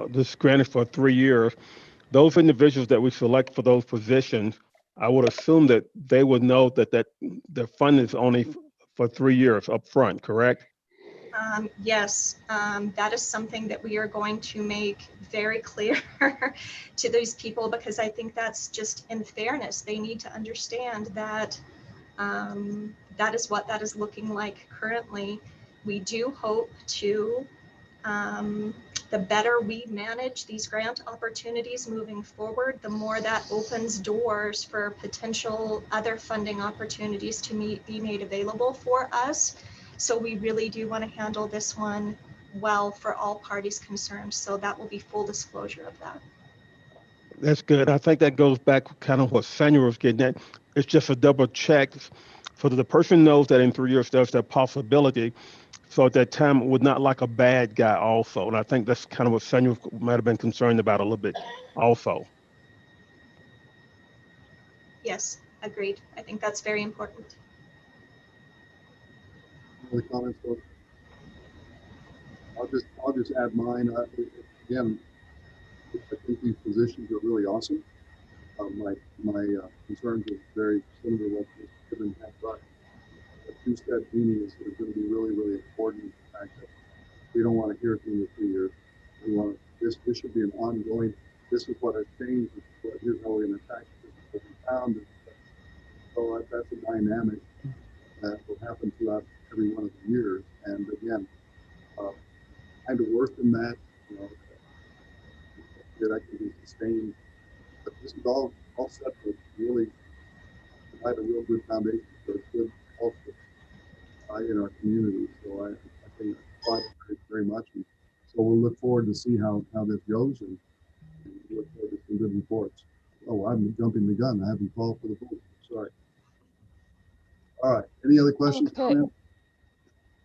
this grant is for 3 years, those individuals that we select for those positions, I would assume that they would know that the fund is only for 3 years up front, correct? Yes, that is something that we are going to make very clear to these people, because I think that's just in fairness. They need to understand that that is what that is looking like currently. We do hope to, the better we manage these grant opportunities moving forward, the more that opens doors for potential other funding opportunities to be made available for us. So we really do want to handle this one well for all parties concerned. So that will be full disclosure of that. That's good. I think that goes back kind of what Samuel was getting at. It's just a double check so that the person knows that in 3 years there's that possibility. So at that time would not like a bad guy also. And I think that's kind of what Samuel might have been concerned about a little bit also. Yes, agreed. I think that's very important. Other comments, folks? I'll just add mine. Again, I think these positions are really awesome. My concerns are very similar to what Kevin had brought. The two-step meaning is going to be really, really important. In fact, that we don't want to hear it in the 3 years. We want this should be an ongoing. This is what has changed. Here's how we're going to attack it. This is what we found. So that's a dynamic that will happen throughout every one of the years. And again, kind of worse than that, you know, that can be sustained. But this is all set to really provide a real good foundation for a good culture in our community. So I think that's very much. And so we'll look forward to see how this goes, and look forward to some good reports. Oh, I'm jumping the gun. I haven't called for the vote. Sorry. All right. Any other questions? Okay.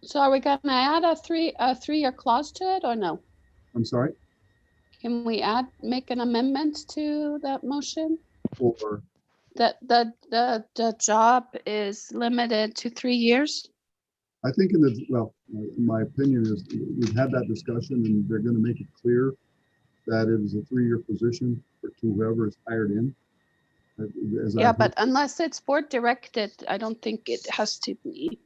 So are we going to add a 3-year clause to it, or no? I'm sorry? Can we make an amendment to that motion? Or That the job is limited to 3 years? I think in my opinion is we've had that discussion, and they're going to make it clear that it is a 3-year position for whoever is hired in. As I Yeah, heard- but unless it's board directed, I don't think it has to be.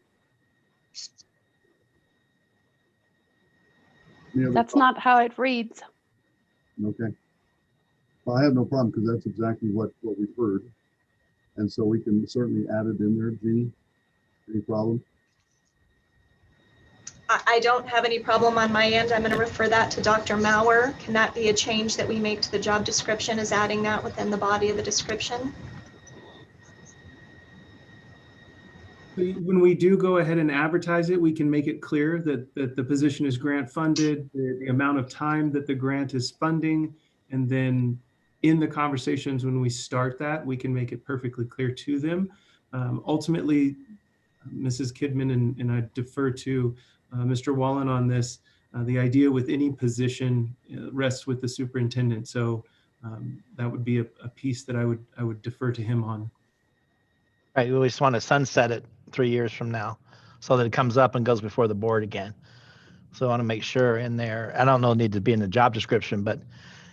Any other That's thoughts? not how it reads. Okay. Well, I have no problem because that's exactly what we've heard. And so we can certainly add it in there, Jeannie. Any problem? I don't have any problem on my end. I'm going to refer that to Dr. Mauer. Can that be a change that we make to the job description, is adding that within the body of the description? When we do go ahead and advertise it, we can make it clear that the position is grant funded, the amount of time that the grant is funding, and then in the conversations when we start that, we can make it perfectly clear to them. Ultimately, Mrs. Kidman and I defer to Mr. Wallen on this. The idea with any position rests with the superintendent. So that would be a piece that I would defer to him on. Right, we just want to sunset it 3 years from now so that it comes up and goes before the board again. So I want to make sure in there, I don't know, need to be in the job description, but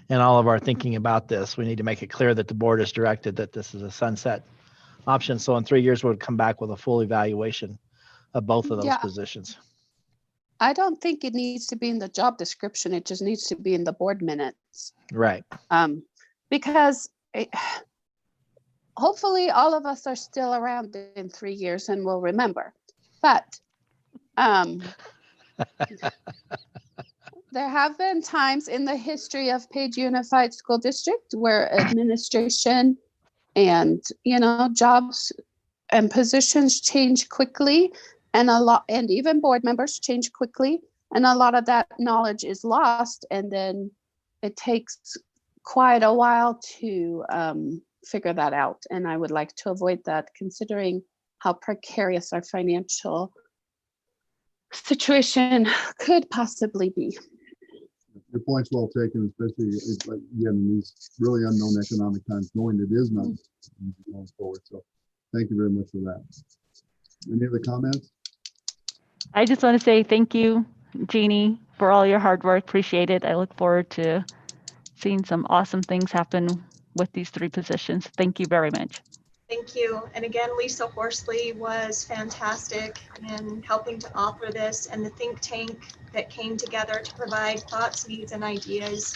in all of our thinking about this, we need to make it clear that the board is directed that this is a sunset option. So in 3 years, we'll come back with a full evaluation of both of those Yeah. positions. I don't think it needs to be in the job description. It just needs to be in the board minutes. Right. Because hopefully all of us are still around in 3 years and will remember. But there have been times in the history of Page Unified School District where administration and, jobs and positions change quickly, and even board members change quickly, and a lot of that knowledge is lost, and then it takes quite a while to figure that out. And I would like to avoid that, considering how precarious our financial situation could possibly be. Your point's well taken, especially like, again, in these really unknown economic times, knowing it is not easy going forward. So thank you very much for that. Any other comments? I just want to say thank you, Jeannie, for all your hard work. Appreciate it. I look forward to seeing some awesome things happen with these 3 positions. Thank you very much. Thank you. And again, Lisa Horsley was fantastic in helping to author this, and the think tank that came together to provide thoughts, needs, and ideas.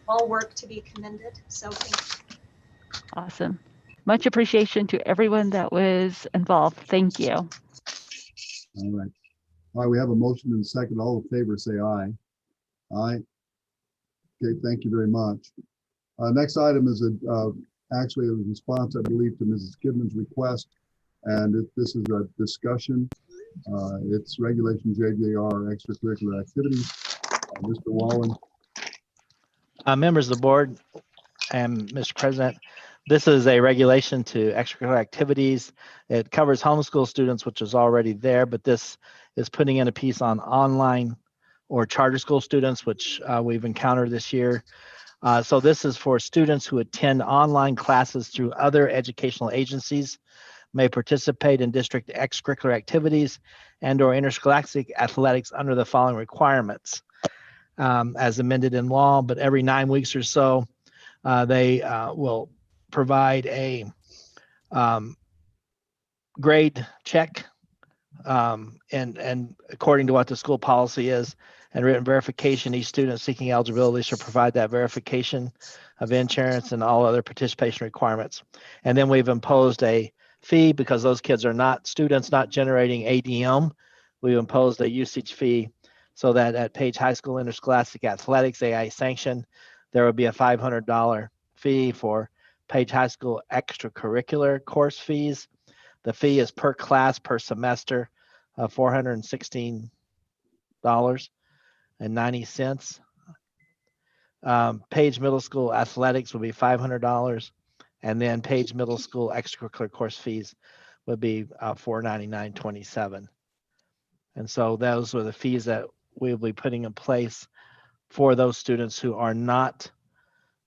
All work to be commended. So thank you. Awesome. Much appreciation to everyone that was involved. Thank you. All right. All right, we have a motion and a second. All in favor, say aye. Aye. Okay, thank you very much. Next item is actually a response, I believe, to Mrs. Kidman's request. And this is a discussion. It's regulation JJR extracurricular activities. Mr. Wallen. Members of the board and Mr. President, this is a regulation to extracurricular activities. It covers homeschool students, which is already there, but this is putting in a piece on online or charter school students, which we've encountered this year. So this is for students who attend online classes through other educational agencies, may participate in district extracurricular activities and or interscholastic athletics under the following requirements as amended in law, but every 9 weeks or so, they will provide a grade check and according to what the school policy is and written verification, each student seeking eligibility should provide that verification of insurance and all other participation requirements. And then we've imposed a fee because those kids are not students, not generating ADM. We've imposed a usage fee so that at Page High School Interscholastic Athletics, AI sanctioned, there would be a $500 fee for Page High School extracurricular course fees. The fee is per class per semester, $416.90. Page Middle School athletics would be $500, and then Page Middle School extracurricular course fees would be $499.27. And so those are the fees that we'll be putting in place for those students who are not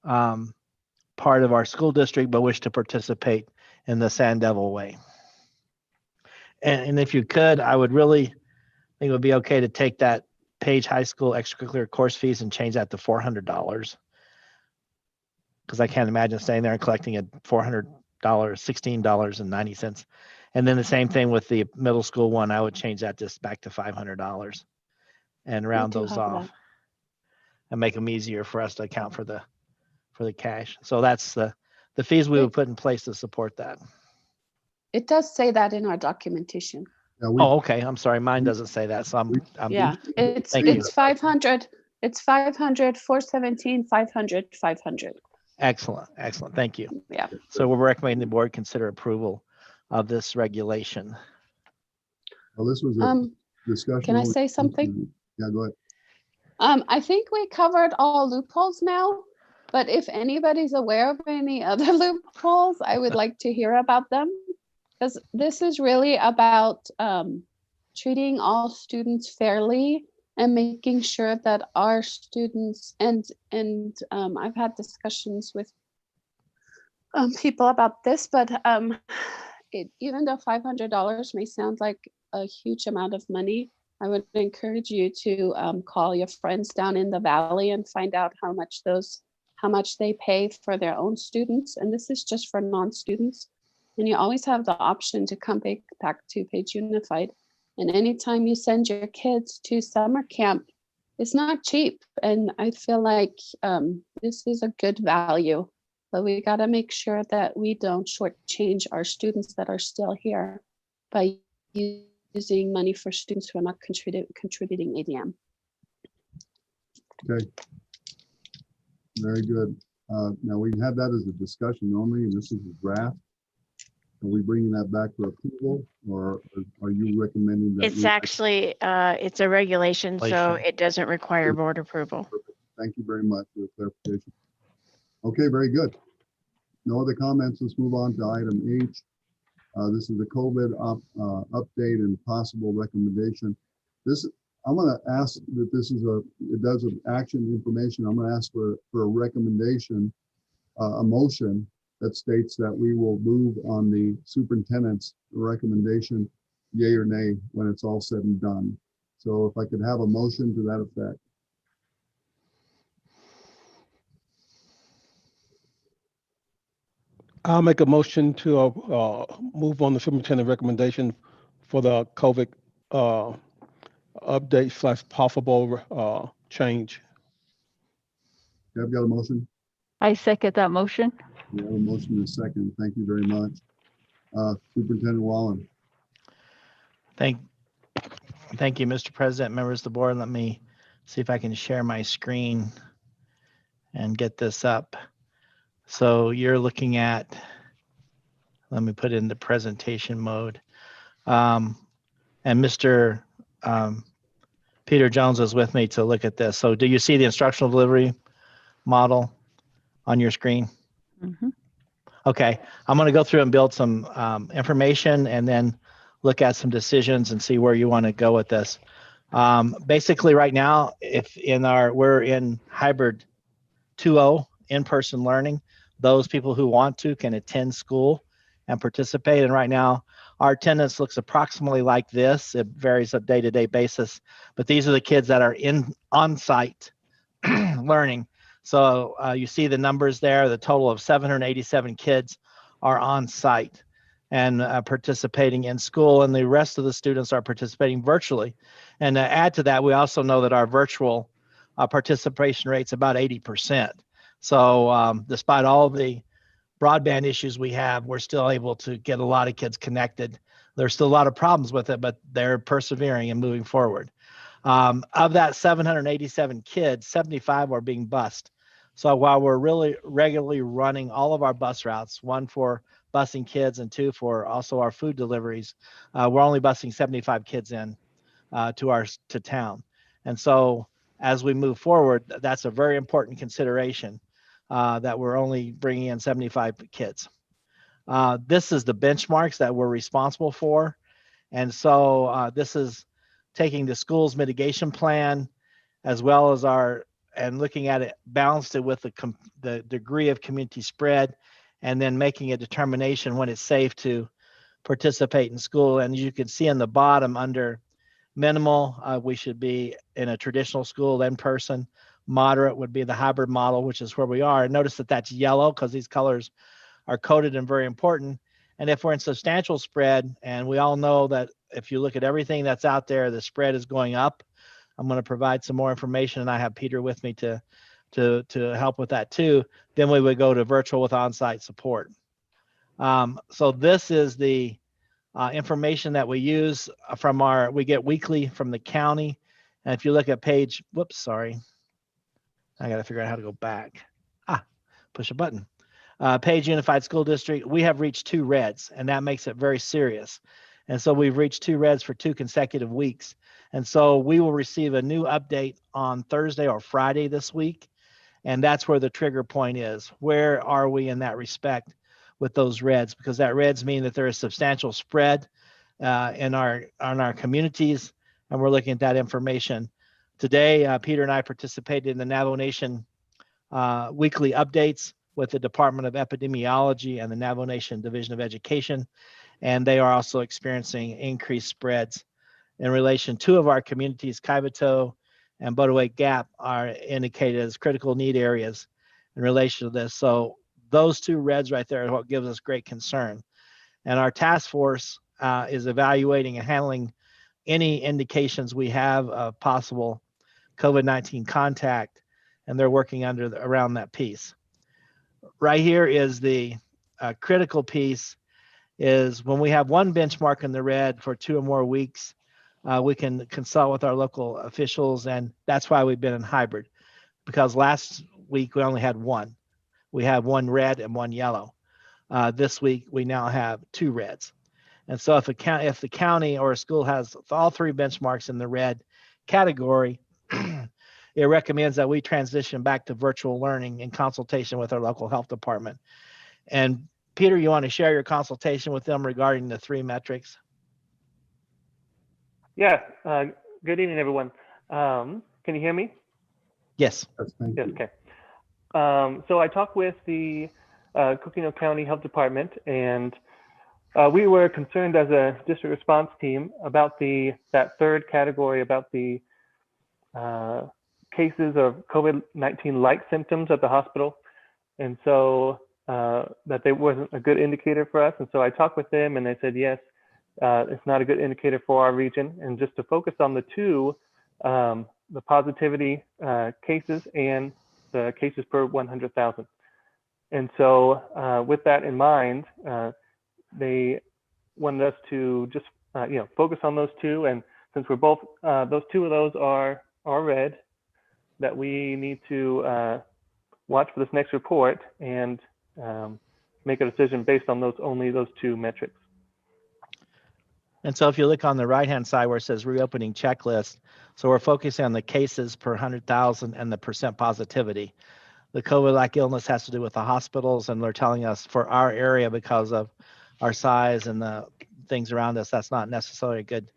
part of our school district but wish to participate in the Sand Devil way. And if you could, I would really think it would be okay to take that Page High School extracurricular course fees and change that to $400. because I can't imagine staying there and collecting a $400, $16.90. And then the same thing with the middle school one, I would change that just back to $500 and round do those have off that. and make them easier for us to account for the cash. So that's the fees we would put in place to support that. It does say that in our documentation. Yeah, we, Oh, okay. I'm sorry. Mine doesn't say that. So I'm Yeah, it's Thank you. 500. It's 500, 417, 500, 500. excellent. Excellent. Thank you. Yeah. So we're recommending the board consider approval of this regulation. well, this was a discussion. Can I only- say something? Yeah, go ahead. I think we covered all loopholes now, but if anybody's aware of any other loopholes, I would like to hear about them. Because this is really about treating all students fairly and making sure that our students and I've had discussions with people about this, but even though $500 may sound like a huge amount of money, I would encourage you to call your friends down in the valley and find out how much they pay for their own students. And this is just for non-students. And you always have the option to come back to Page Unified. And anytime you send your kids to summer camp, it's not cheap. And I feel like this is a good value, but we got to make sure that we don't shortchange our students that are still here by using money for students who are not contributing ADM. Okay. Very good. Now we had that as a discussion only, and this is a draft. Are we bringing that back for approval, or are you recommending that? It's we- actually, it's a regulation, so Regulation. it doesn't require board approval. Thank you very much for the clarification. Okay, very good. No other comments. Let's move on to item H. This is the COVID update and possible recommendation. I'm going to ask that it does an action information. I'm going to ask for a recommendation, a motion that states that we will move on the superintendent's recommendation, yay or nay, when it's all said and done. So if I could have a motion to that effect. I'll make a motion to move on the superintendent recommendation for the COVID update / possible change. Deb, got a motion? I second that motion. We have a motion and a second. Thank you very much. Superintendent Wallen. Thank you, Mr. President, members of the board. Let me see if I can share my screen and get this up. So you're looking at, let me put it in the presentation mode. And Mr. Peter Jones is with me to look at this. So do you see the instructional delivery model on your screen? Mhm. Okay, I'm going to go through and build some information and then look at some decisions and see where you want to go with this. Basically right now, we're in hybrid 2.0 in-person learning. Those people who want to can attend school and participate. And right now, our attendance looks approximately like this. It varies on a day-to-day basis, but these are the kids that are on-site learning. So you see the numbers there. The total of 787 kids are on site and participating in school, and the rest of the students are participating virtually. And to add to that, we also know that our virtual participation rate's about 80%. So despite all the broadband issues we have, we're still able to get a lot of kids connected. There's still a lot of problems with it, but they're persevering and moving forward. Of that 787 kids, 75 are being bused. So while we're really regularly running all of our bus routes, one for busing kids and two for also our food deliveries, we're only busing 75 kids in to town. And so as we move forward, that's a very important consideration that we're only bringing in 75 kids. This is the benchmarks that we're responsible for. And so this is taking the school's mitigation plan as well as and looking at it, balanced it with the degree of community spread, and then making a determination when it's safe to participate in school. And you can see in the bottom under minimal, we should be in a traditional school in person. Moderate would be the hybrid model, which is where we are. And notice that that's yellow because these colors are coded and very important. And if we're in substantial spread, and we all know that if you look at everything that's out there, the spread is going up. I'm going to provide some more information, and I have Peter with me to help with that too. Then we would go to virtual with on-site support. So this is the information that we use from we get weekly from the county. And if you look at page, whoops, sorry. I got to figure out how to go back. Push a button. Page Unified School District, we have reached 2 reds, and that makes it very serious. And so we've reached 2 reds for 2 consecutive weeks. And so we will receive a new update on Thursday or Friday this week. And that's where the trigger point is. Where are we in that respect with those reds? Because that reds mean that there is substantial spread in our communities, and we're looking at that information. Today, Peter and I participated in the Navajo Nation weekly updates with the Department of Epidemiology and the Navajo Nation Division of Education, and they are also experiencing increased spreads in relation. 2 of our communities, Kaibito and Bodaway Gap, are indicated as critical need areas in relation to this. So those 2 reds right there are what gives us great concern. And our task force is evaluating and handling any indications we have of possible COVID-19 contact, and they're working around that piece. Right here is the critical piece, is when we have one benchmark in the red for 2 or more weeks, we can consult with our local officials, and that's why we've been in hybrid, because last week we only had 1. We had 1 red and 1 yellow. This week we now have 2 reds. And so if the county or a school has all 3 benchmarks in the red category, it recommends that we transition back to virtual learning in consultation with our local health department. And Peter, you want to share your consultation with them regarding the 3 metrics? Yeah. Good evening, everyone. Can you hear me? Yes. Yes. Okay. So I talked with the Coconino County Health Department, and we were concerned as a district response team about that 3rd category, about the cases of COVID-19 like symptoms at the hospital. And so that they wasn't a good indicator for us. And so I talked with them, and they said, yes, it's not a good indicator for our region. And just to focus on the 2, the positivity cases and the cases per 100,000. And so with that in mind, they wanted us to just focus on those 2. And since we're both, those 2 of those are red, that we need to watch for this next report and make a decision based on only those 2 metrics. And so if you look on the right-hand side where it says reopening checklist, so we're focusing on the cases per 100,000 and the percent positivity. The COVID-like illness has to do with the hospitals, and they're telling us for our area, because of our size and the things around us, that's not necessarily a good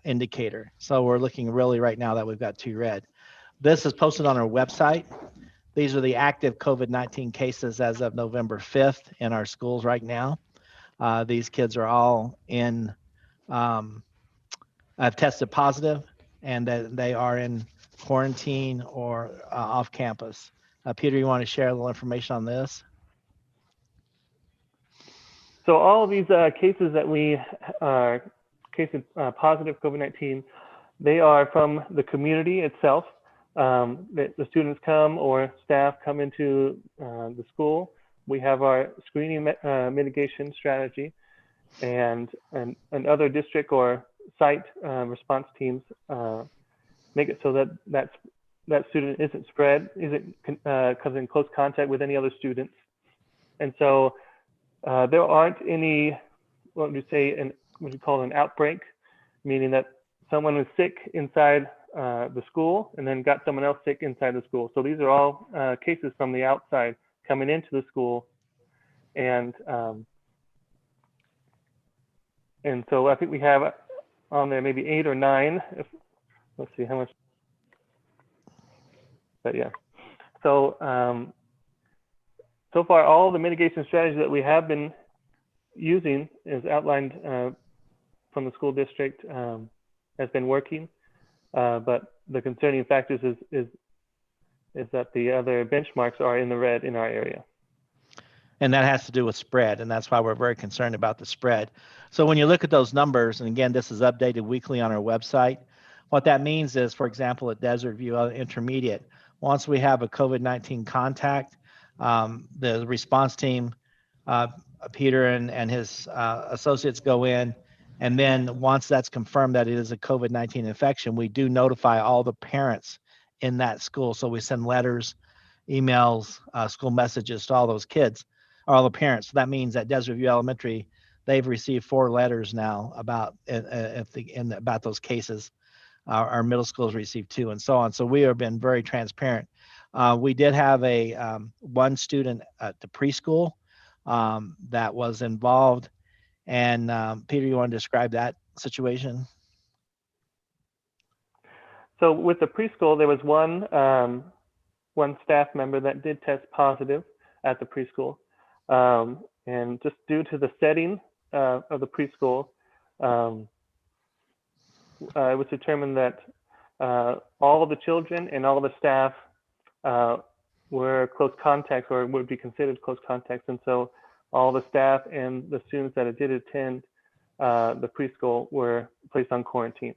indicator. So we're looking really right now that we've got 2 red. This is posted on our website. These are the active COVID-19 cases as of November 5th in our schools right now. These kids are all have tested positive, and they are in quarantine or off campus. Peter, you want to share a little information on this? So all of these cases that we are positive COVID-19, they are from the community itself. The students come or staff come into the school. We have our screening mitigation strategy, and other district or site response teams make it so that student isn't comes in close contact with any other students. And so there aren't any, what would you say, what you call an outbreak, meaning that someone was sick inside the school and then got someone else sick inside the school. So these are all cases from the outside coming into the school. And so I think we have on there maybe 8 or 9. Let's see how much. But yeah. So so far, all the mitigation strategies that we have been using, as outlined from the school district, has been working. But the concerning factors is is that the other benchmarks are in the red in our area. And that has to do with spread, and that's why we're very concerned about the spread. So when you look at those numbers, and again, this is updated weekly on our website, what that means is, for example, at Desert View Intermediate, once we have a COVID-19 contact, the response team, Peter and his associates go in, and then once that's confirmed that it is a COVID-19 infection, we do notify all the parents in that school. So we send letters, emails, school messages to all those kids, all the parents. So that means at Desert View Elementary, they've received 4 letters now about about those cases. Our middle schools received 2, and so on. So we have been very transparent. We did have a one student at the preschool that was involved. And Peter, you want to describe that situation? So with the preschool, there was one staff member that did test positive at the preschool. And just due to the setting of the preschool, it was determined that all of the children and all of the staff were close contacts, or would be considered close contacts. And so all the staff and the students that did attend the preschool were placed on quarantine.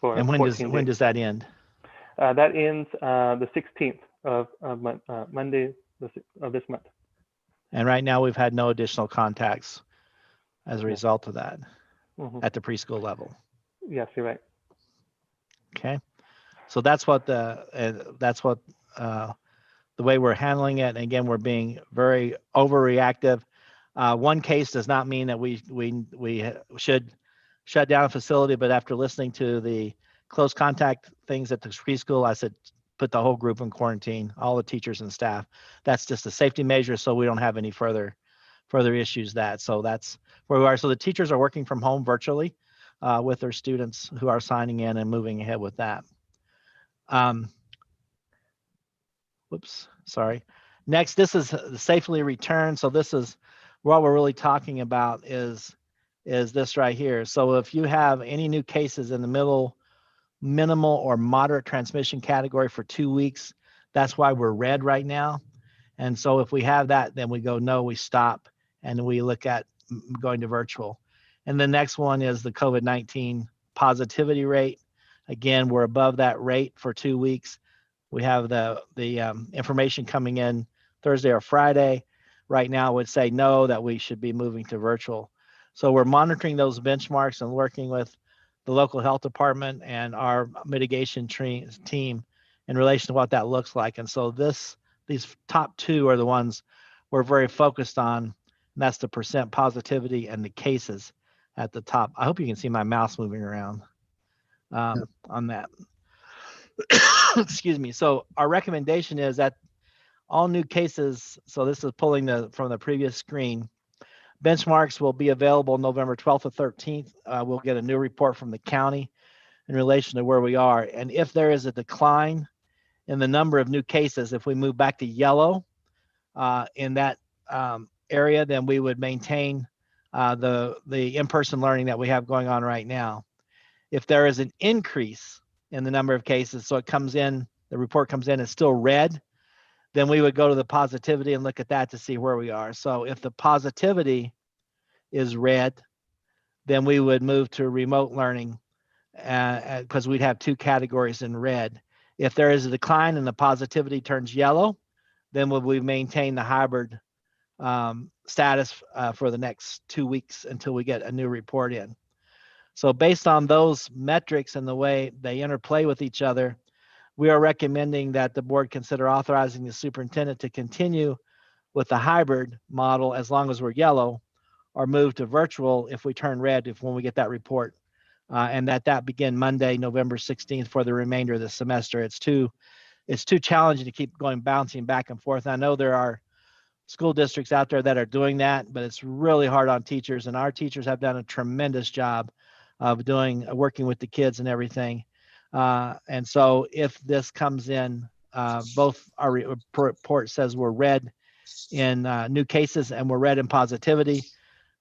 And when does that end? That ends the 16th of Monday of this month. And right now we've had no additional contacts as a result of that at the preschool level. Yes, you're right. Okay, so that's what the way we're handling it. And again, we're being very overreactive. One case does not mean that we should shut down a facility, but after listening to the close contact things at the preschool, I said, put the whole group in quarantine, all the teachers and staff. That's just a safety measure, so we don't have any further issues. So that's where we are. So the teachers are working from home virtually with their students who are signing in and moving ahead with that. Whoops, sorry. Next, this is safely returned. So this is what we're really talking about is this right here. So if you have any new cases in the minimal or moderate transmission category for 2 weeks, that's why we're red right now. And so if we have that, then we go, no, we stop, and we look at going to virtual. And the next one is the COVID-19 positivity rate. Again, we're above that rate for 2 weeks. We have the information coming in Thursday or Friday. Right now would say no, that we should be moving to virtual. So we're monitoring those benchmarks and working with the local health department and our mitigation team in relation to what that looks like. And so these top 2 are the ones we're very focused on, and that's the percent positivity and the cases at the top. I hope you can see my mouse moving around on that. Excuse me. So our recommendation is that all new cases, so this is pulling from the previous screen, benchmarks will be available November 12th or 13th. We'll get a new report from the county in relation to where we are. And if there is a decline in the number of new cases, if we move back to yellow in that area, then we would maintain the in-person learning that we have going on right now. If there is an increase in the number of cases, so it comes in, the report comes in, it's still red, then we would go to the positivity and look at that to see where we are. So if the positivity is red, then we would move to remote learning because we'd have 2 categories in red. If there is a decline and the positivity turns yellow, then we maintain the hybrid status for the next 2 weeks until we get a new report in. So based on those metrics and the way they interplay with each other, we are recommending that the board consider authorizing the superintendent to continue with the hybrid model as long as we're yellow, or move to virtual if we turn red when we get that report, and that begin Monday, November 16th for the remainder of the semester. It's too challenging to keep bouncing back and forth. I know there are school districts out there that are doing that, but it's really hard on teachers, and our teachers have done a tremendous job of working with the kids and everything. And so if this comes in, both our report says we're red in new cases and we're red in positivity,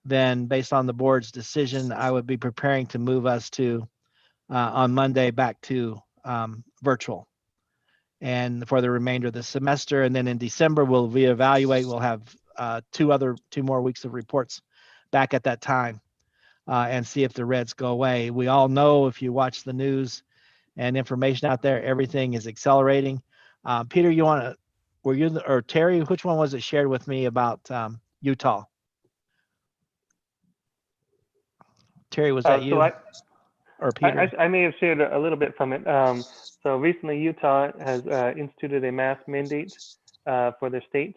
then based on the board's decision, I would be preparing to move us to on Monday back to virtual. and for the remainder of the semester. And then in December, we'll reevaluate. We'll have two more weeks of reports back at that time and see if the reds go away. We all know, if you watch the news and information out there, everything is accelerating. Peter, or Terry, which one was it shared with me about Utah? Terry, was that you? Or Peter? I may have shared a little bit from it. So recently, Utah has instituted a mask mandate for their state,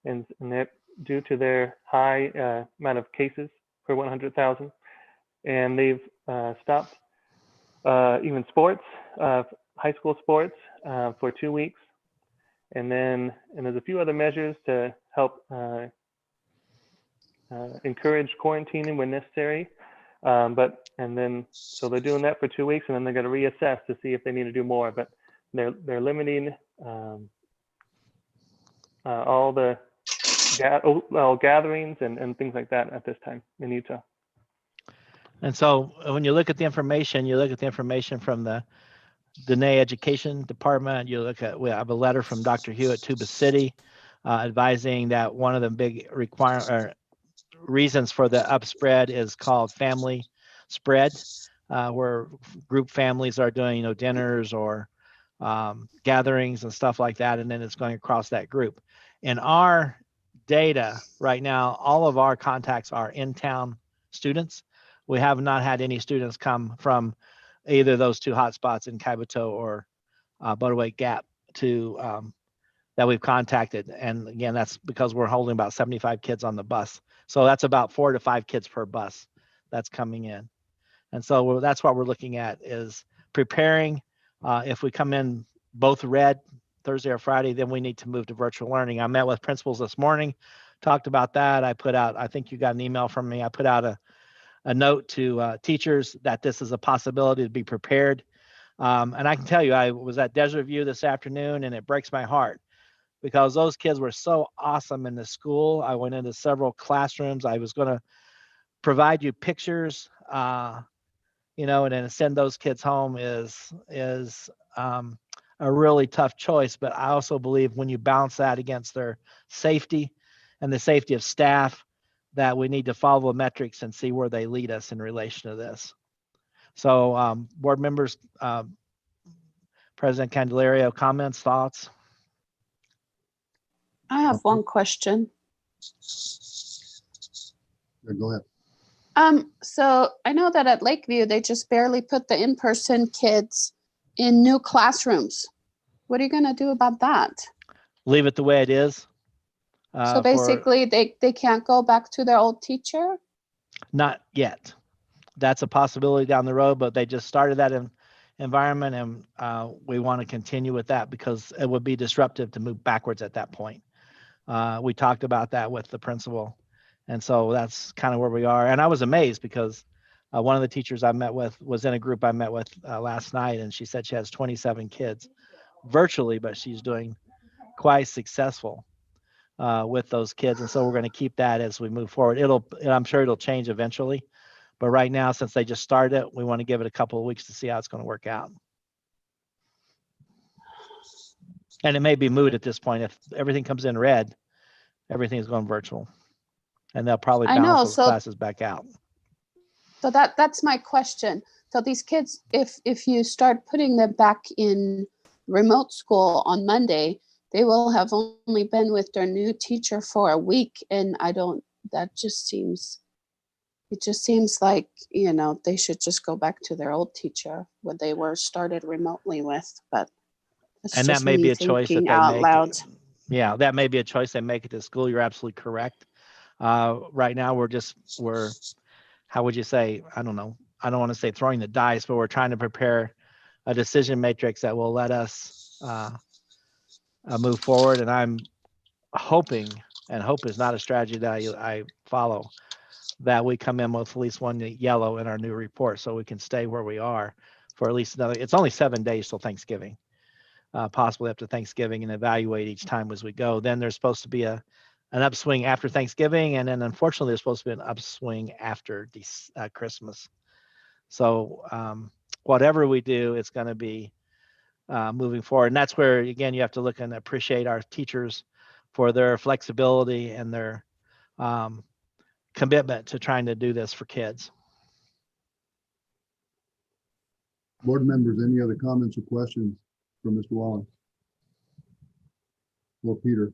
and that due to their high amount of cases per 100,000, and they've stopped even sports, high school sports, for 2 weeks, and there's a few other measures to help encourage quarantining when necessary. So they're doing that for 2 weeks, and then they're going to reassess to see if they need to do more. But they're limiting all the gatherings and things like that at this time in Utah. And so when you look at the information, from the Dene Education Department. We have a letter from Dr. Hewitt, Tuba City, advising that one of the big reasons for the upspread is called family spread, where group families are doing, dinners or gatherings and stuff like that, and then it's going across that group. In our data right now, all of our contacts are in-town students. We have not had any students come from either of those two hotspots in Kaibito or Butterway Gap that we've contacted. And again, that's because we're holding about 75 kids on the bus. So that's about 4 to 5 kids per bus that's coming in. And so that's what we're looking at, is preparing. If we come in both red Thursday or Friday, then we need to move to virtual learning. I met with principals this morning, talked about that. I think you got an email from me. I put out a note to teachers that this is a possibility to be prepared. And I can tell you, I was at Desert View this afternoon, and it breaks my heart because those kids were so awesome in the school. I went into several classrooms. I was going to provide you pictures, and then send those kids home is a really tough choice. But I also believe when you balance that against their safety and the safety of staff, that we need to follow the metrics and see where they lead us in relation to this. So board members, President Candelario, comments, thoughts? I have one question. Yeah, go ahead. So I know that at Lakeview, they just barely put the in-person kids in new classrooms. What are you going to do about that? Leave it the way it is. So basically, they can't go back to their old teacher? Not yet. That's a possibility down the road, but they just started that environment, and we want to continue with that because it would be disruptive to move backwards at that point. We talked about that with the principal, and so that's kind of where we are. And I was amazed because one of the teachers I met with was in a group I met with last night, and she said she has 27 kids virtually, but she's doing quite successful with those kids. And so we're going to keep that as we move forward. I'm sure it'll change eventually, but right now, since they just started it, we want to give it a couple of weeks to see how it's going to work out. And it may be moot at this point. If everything comes in red, everything is going virtual, and they'll probably balance those classes back out. So that's my question. So these kids, if you start putting them back in remote school on Monday, they will have only been with their new teacher for a week. And it just seems like, they should just go back to their old teacher when they were started remotely with, but. And that may be a choice that they make. Loud. Yeah, that may be a choice they make at the school. You're absolutely correct. Right now, we're, how would you say, I don't know. I don't want to say throwing the dice, but we're trying to prepare a decision matrix that will let us move forward. And I'm hoping, and hope is not a strategy that I follow, that we come in with at least one yellow in our new report so we can stay where we are for at least it's only 7 days till Thanksgiving, possibly up to Thanksgiving, and evaluate each time as we go. Then there's supposed to be an upswing after Thanksgiving, and then unfortunately there's supposed to be an upswing after Christmas. So whatever we do, it's going to be moving forward. And that's where, again, you have to look and appreciate our teachers for their flexibility and their commitment to trying to do this for kids. Board members, any other comments or questions for Mr. Wallen? Or Peter?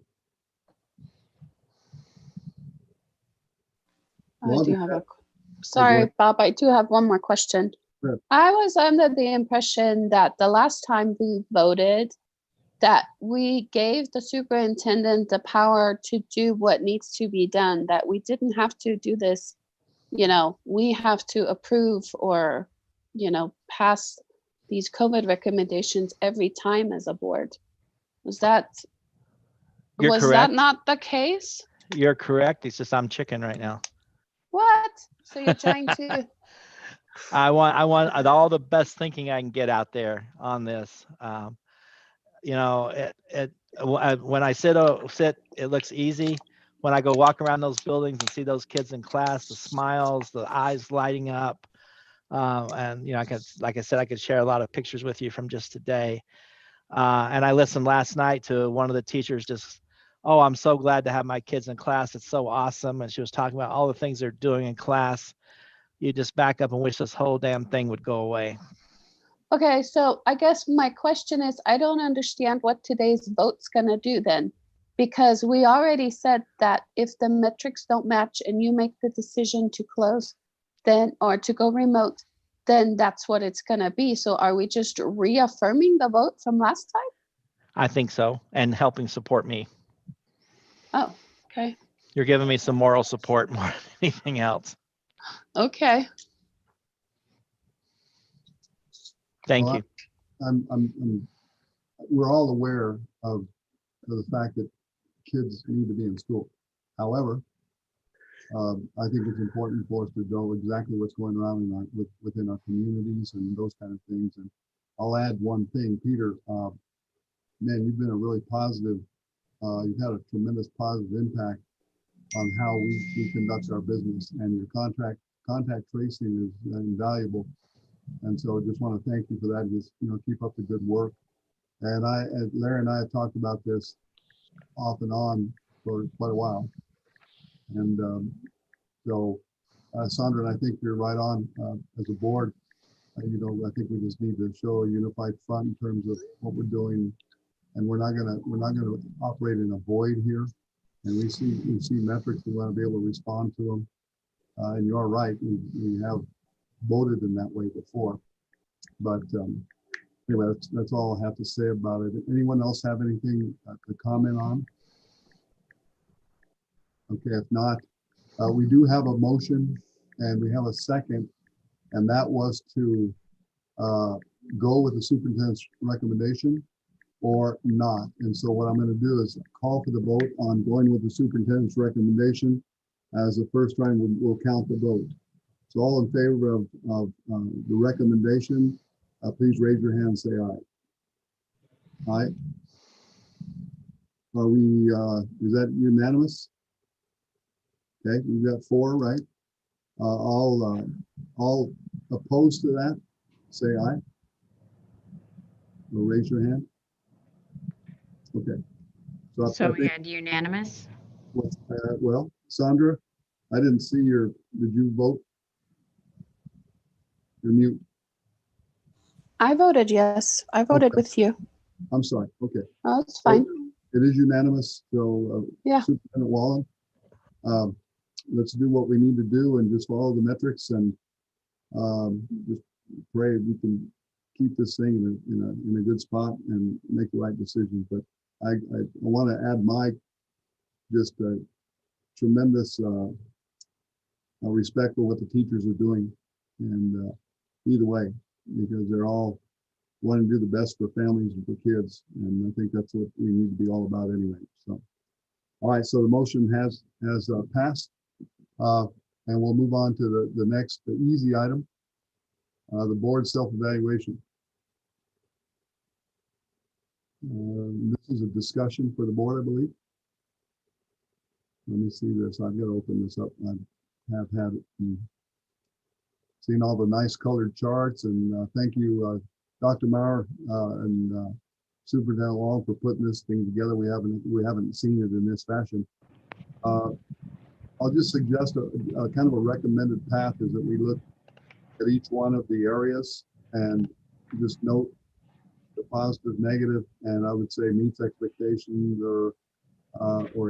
I do have sorry, Bob, I do have one more question. Sure. I was under the impression that the last time we voted, that we gave the superintendent the power to do what needs to be done, that we didn't have to do this, we have to approve or, pass these COVID recommendations every time as a board. Was that Correct. not the case? You're correct. It's just I'm chicken right now. What? So you're trying to I want all the best thinking I can get out there on this. When I sit, it looks easy. When I go walk around those buildings and see those kids in class, the smiles, the eyes lighting up, and like I said, I could share a lot of pictures with you from just today. And I listened last night to one of the teachers just, oh, I'm so glad to have my kids in class. It's so awesome. And she was talking about all the things they're doing in class. You just back up and wish this whole damn thing would go away. Okay, so I guess my question is, I don't understand what today's vote's gonna do then, because we already said that if the metrics don't match and you make the decision to close, then, or to go remote, then that's what it's gonna be. So are we just reaffirming the vote from last time? I think so, and helping support me. Oh, okay. You're giving me some moral support more than anything else. Okay. Thank Well, you. We're all aware of the fact that kids need to be in school. However, I think it's important for us to know exactly what's going on within our communities and those kind of things. And I'll add one thing, Peter, man, you've been a really positive, you've had a tremendous positive impact on how we conduct our business, and your contact tracing is invaluable. And so I just want to thank you for that. Just, keep up the good work. And Larry and I have talked about this off and on for quite a while. And so, Sandra, I think you're right on as a board. I think we just need to show a unified front in terms of what we're doing, and we're not gonna operate in a void here. And we see metrics, we want to be able to respond to them. And you're right, we have voted in that way before. But anyway, that's all I have to say about it. Anyone else have anything to comment on? Okay, if not, we do have a motion and we have a second, and that was to go with the superintendent's recommendation or not. And so what I'm going to do is call for the vote on going with the superintendent's recommendation. As the first time, we'll count the vote. So all in favor of the recommendation, please raise your hand and say aye. Aye. Are we, is that unanimous? Okay, we've got 4, right? All opposed to that, say aye. Or raise your hand. Okay. So we had unanimous? Well, Sandra, I didn't see did you vote? You're mute. I voted yes. I voted Okay. with you. I'm sorry. Okay. Oh, it's fine. It is unanimous. So Yeah. Superintendent Wallen, let's do what we need to do and just follow the metrics and just pray we can keep this thing in a good spot and make the right decisions. But I want to add my just tremendous respect for what the teachers are doing, and either way, because they're all wanting to do the best for families and for kids, and I think that's what we need to be all about anyway. So, all right, so the motion has passed, and we'll move on to the next easy item, the board self-evaluation. This is a discussion for the board, I believe. Let me see this. I've got to open this up. I have had it. Seen all the nice colored charts, and thank you, Dr. Maurer and Superintendent Long for putting this thing together. We haven't seen it in this fashion. I'll just suggest a kind of a recommended path is that we look at each one of the areas and just note the positive, negative, and I would say meets expectations or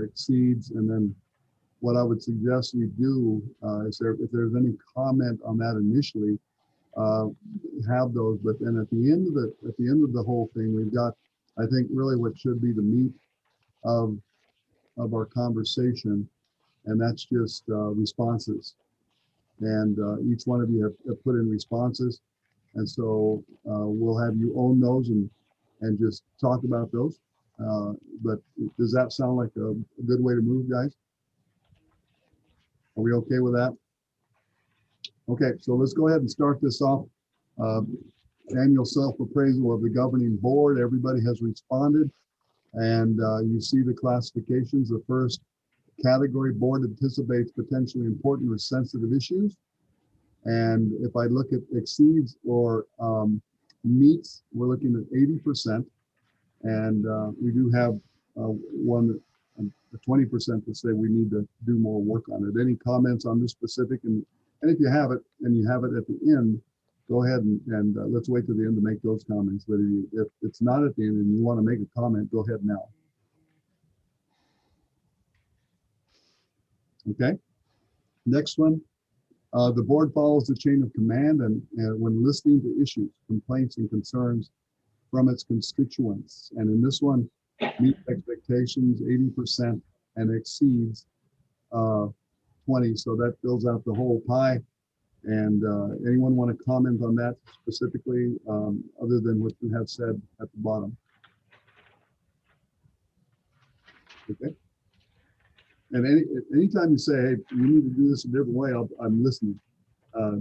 exceeds. And then what I would suggest we do is if there's any comment on that initially, have those. But then at the end of the whole thing, we've got, I think, really what should be the meat of our conversation, and that's just responses. And each one of you have put in responses, and so we'll have you own those and just talk about those. But does that sound like a good way to move, guys? Are we okay with that? Okay, so let's go ahead and start this off. Annual self-appraisal of the governing board. Everybody has responded, and you see the classifications. The first category, board anticipates potentially important or sensitive issues. And if I look at exceeds or meets, we're looking at 80%. And we do have one, 20% that say we need to do more work on it. Any comments on this specific? And if you have it, and you have it at the end, go ahead and let's wait till the end to make those comments. But if it's not at the end and you want to make a comment, go ahead now. Okay. Next one. The board follows the chain of command and when listening to issues, complaints, and concerns from its constituents. And in this one, meets expectations 80% and exceeds 20. So that fills out the whole pie. And anyone want to comment on that specifically, other than what you have said at the bottom? Okay. And anytime you say, hey, you need to do this a different way, I'm listening.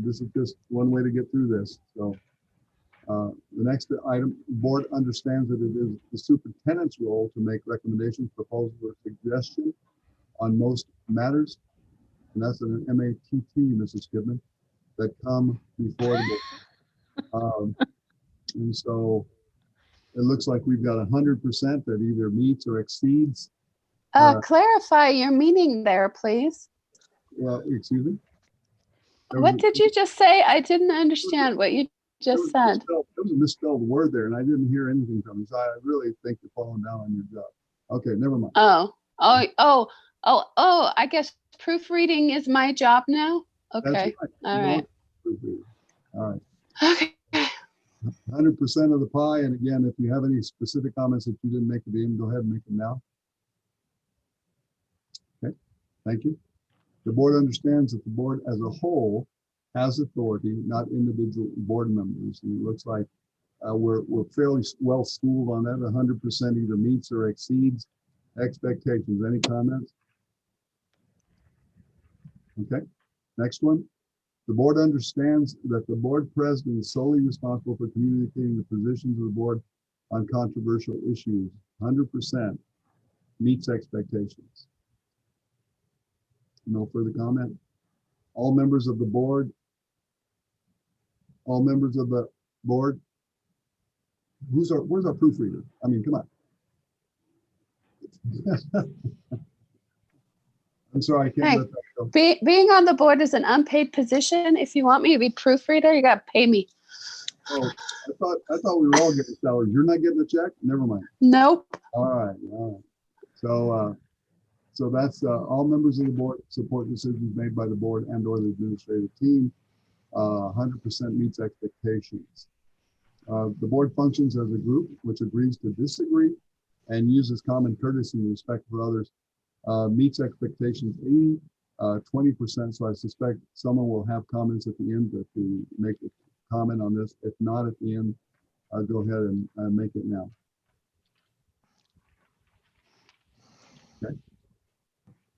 This is just one way to get through this. So the next item, board understands that it is the superintendent's role to make recommendations, proposals, or suggestions on most matters. And that's an MATT, Mrs. Kidman, that come before the board. And so it looks like we've got 100% that either meets or exceeds. Clarify your meaning there, please. Well, excuse me? What did you just say? I didn't understand what you just said. There was a misspelled word there, and I didn't hear anything from you. So I really think you're falling down on your job. Okay, never mind. I guess proofreading is my job now. Okay. Right. All right. All right. Okay. 100% of the pie. And again, if you have any specific comments that you didn't make at the end, go ahead and make them now. Okay, thank you. The board understands that the board as a whole has authority, not individual board members. And it looks like we're fairly well schooled on that. 100% either meets or exceeds expectations. Any comments? Okay, next one. The board understands that the board president is solely responsible for communicating the positions of the board on controversial issues. 100% meets expectations. No further comment. All members of the board. All members of the board. Where's our proofreader? I mean, come on. I'm sorry, I can't Hey, let that go. Being on the board is an unpaid position. If you want me to be proofreader, you got to pay me. Oh, I thought we were all getting salaries. You're not getting a check? Never mind. Nope. All right. So that's all members of the board support decisions made by the board and or the administrative team. 100% meets expectations. The board functions as a group which agrees to disagree and uses common courtesy and respect for others. Meets expectations 20%. So I suspect someone will have comments at the end to make a comment on this. If not at the end, go ahead and make it now. Okay.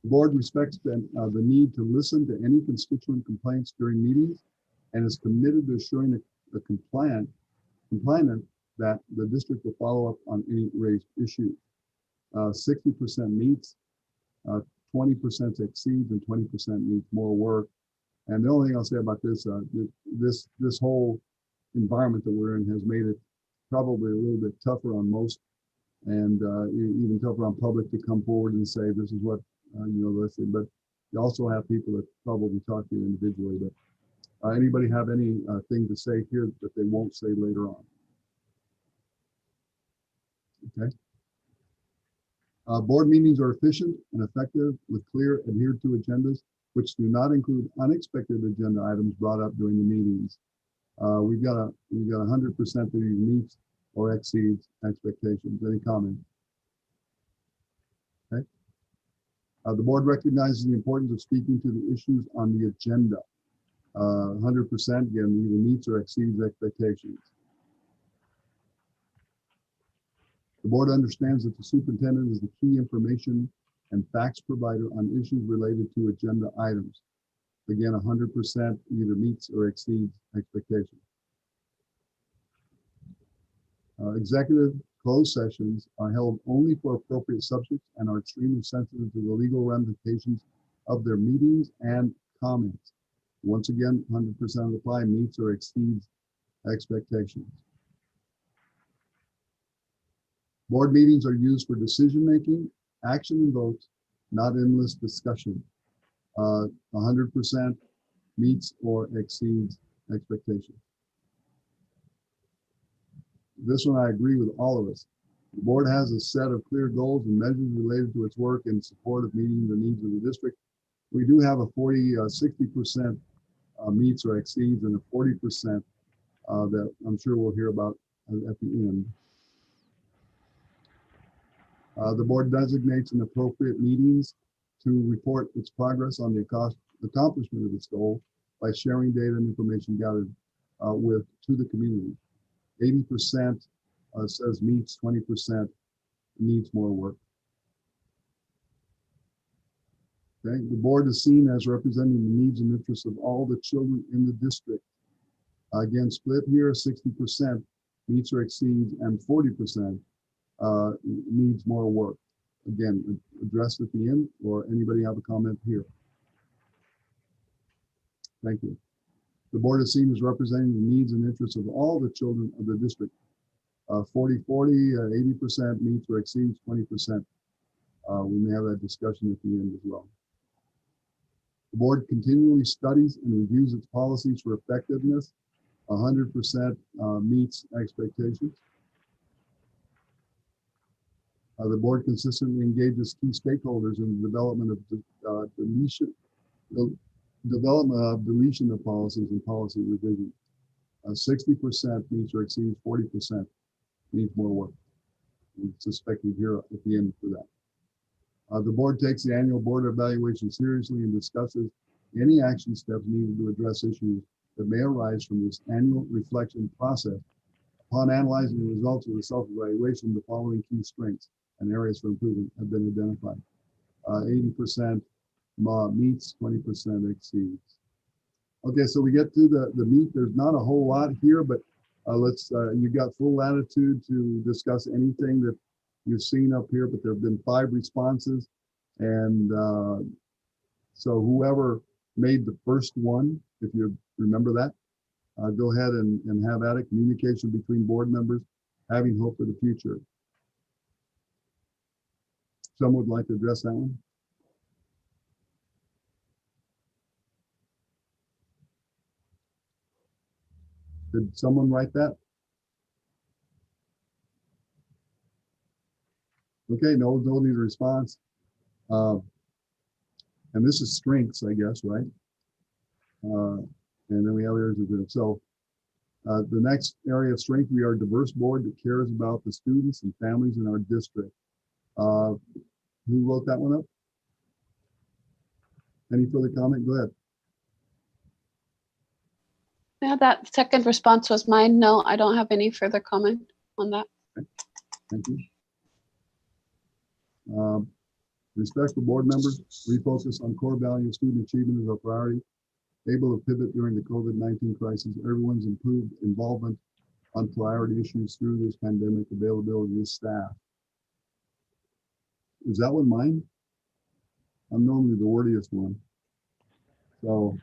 The board respects the need to listen to any constituent complaints during meetings and is committed to assuring the complainant that the district will follow up on any raised issues. 60% meets, 20% exceeds, and 20% needs more work. And the only thing I'll say about this, this whole environment that we're in has made it probably a little bit tougher on most, and even tougher on public to come forward and say, this is what, let's say, but you also have people that probably talk to you individually. But anybody have any thing to say here that they won't say later on? Okay. Board meetings are efficient and effective with clear adhered to agendas, which do not include unexpected agenda items brought up during the meetings. We've got 100% that either meets or exceeds expectations. Any comment? Okay. The board recognizes the importance of speaking to the issues on the agenda. 100% again either meets or exceeds expectations. The board understands that the superintendent is the key information and facts provider on issues related to agenda items. Again, 100% either meets or exceeds expectations. Executive closed sessions are held only for appropriate subjects and are extremely sensitive to the legal ramifications of their meetings and comments. Once again, 100% apply, meets or exceeds expectations. Board meetings are used for decision-making, action and votes, not endless discussion. 100% meets or exceeds expectations. This one I agree with all of us. The board has a set of clear goals and measures related to its work in support of meeting the needs of the district. We do have a 60% meets or exceeds and a 40% that I'm sure we'll hear about at the end. The board designates an appropriate meetings to report its progress on the accomplishment of its goal by sharing data and information gathered to the community. 80% says meets, 20% needs more work. Okay, the board is seen as representing the needs and interests of all the children in the district. Again, split here, 60% meets or exceeds and 40% needs more work. Again, addressed at the end, or anybody have a comment here? Thank you. The board is seen as representing the needs and interests of all the children of the district. 40-40, 80% meets or exceeds, 20%. We may have that discussion at the end as well. The board continually studies and reviews its policies for effectiveness. 100% meets expectations. The board consistently engages key stakeholders in the development of deletion of policies and policy revision. 60% meets or exceeds, 40% needs more work. We suspect we hear at the end for that. The board takes the annual board evaluation seriously and discusses any action steps needed to address issues that may arise from this annual reflection process. Upon analyzing the results of the self-evaluation, the following key strengths and areas for improvement have been identified. 80% meets, 20% exceeds. Okay, so we get to the meat. There's not a whole lot here, but you got full latitude to discuss anything that you've seen up here, but there have been 5 responses. And so whoever made the first one, if you remember that, go ahead and have at it. Communication between board members, having hope for the future. Someone would like to address that one? Did someone write that? Okay, no need a response. And this is strengths, I guess, right? And then we have areas of good. So the next area of strength, we are a diverse board that cares about the students and families in our district. Who wrote that one up? Any further comment? Go ahead. Yeah, that second response was mine. No, I don't have any further comment on that. Okay. Thank you. Respect for board members, refocus on core values, student achievement is our priority. Able to pivot during the COVID-19 crisis, everyone's improved involvement on priority issues through this pandemic, availability of staff. Is that one mine? I'm normally the wordiest one. So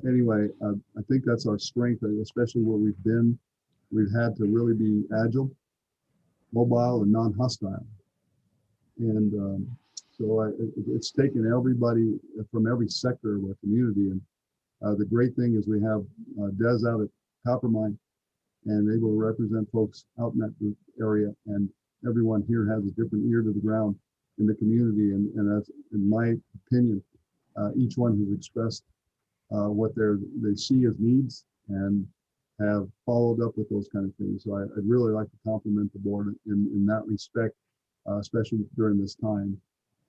Anyway, I think that's our strength, especially where we've been. We've had to really be agile, mobile, and non-hostile. And it's taken everybody from every sector of our community. And the great thing is we have Des out at Coppermine and able to represent folks out in that area. And everyone here has a different ear to the ground in the community. And as in my opinion, each one has expressed what they see as needs and have followed up with those kind of things. So I'd really like to compliment the board in that respect, especially during this time.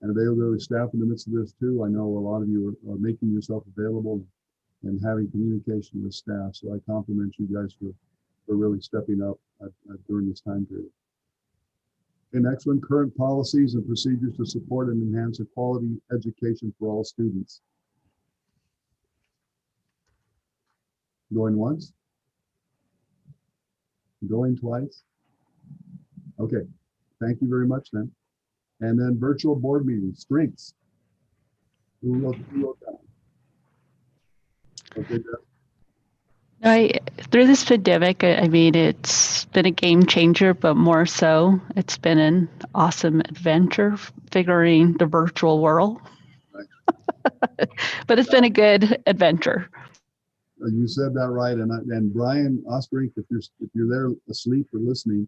And availability staff in the midst of this too. I know a lot of you are making yourself available and having communication with staff. So I compliment you guys for really stepping up during this time period. Okay, next one, current policies and procedures to support and enhance a quality education for all students. Going once? Going twice? Okay, thank you very much then. And then virtual board meetings, strengths. Who wrote that? Okay, Through this pandemic, I mean, it's been a game changer, but more so, it's been an awesome adventure figuring the virtual world. Right. But it's been a good adventure. You said that right, and Brian Osterink, if you're there asleep or listening,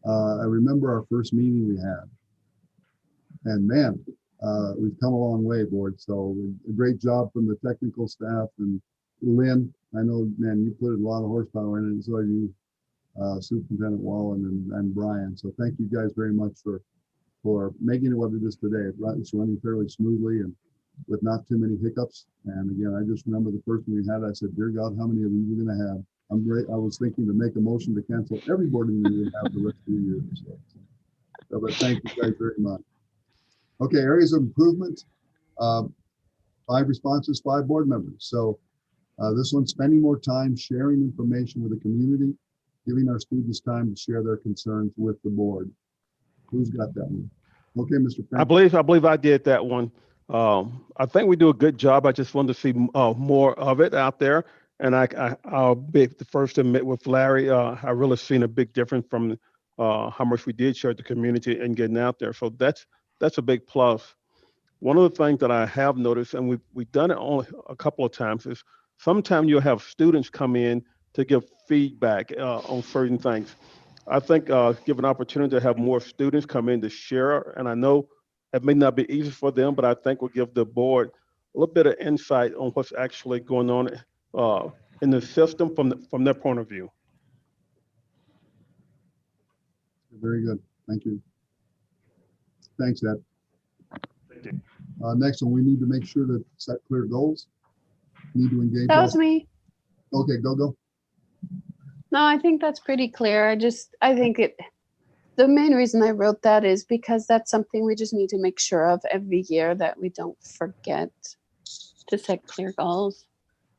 I remember our first meeting we had, and man, we've come a long way, board. So a great job from the technical staff and Lynn. I know, man, you put a lot of horsepower in it, and so you, Superintendent Wallen and Brian. So thank you guys very much for making it what it is today. It's running fairly smoothly and with not too many hiccups. And again, I just remember the first one we had, I said, dear God, how many of you we're going to have? I was thinking to make a motion to cancel every board meeting we have the rest of the year. So, but thank you guys very much. Okay, areas of improvement, 5 responses, 5 board members. So this one's spending more time sharing information with the community, giving our students time to share their concerns with the board. Who's got that one? Okay, Mr. Frank. I believe I did that one. I think we do a good job. I just wanted to see more of it out there. And I'll be the first to admit with Larry, I really seen a big difference from how much we did share with the community and getting out there. So that's a big plus. One of the things that I have noticed, and we've done it only a couple of times, is sometimes you'll have students come in to give feedback on certain things. I think give an opportunity to have more students come in to share, and I know it may not be easy for them, but I think will give the board a little bit of insight on what's actually going on in the system from their point of view. Very good. Thank you. Thanks, Ed. Thank you. Next one, we need to make sure to set clear goals. Need to engage. That was me. Okay, go. No, I think that's pretty clear. I think the main reason I wrote that is because that's something we just need to make sure of every year, that we don't forget to set clear goals.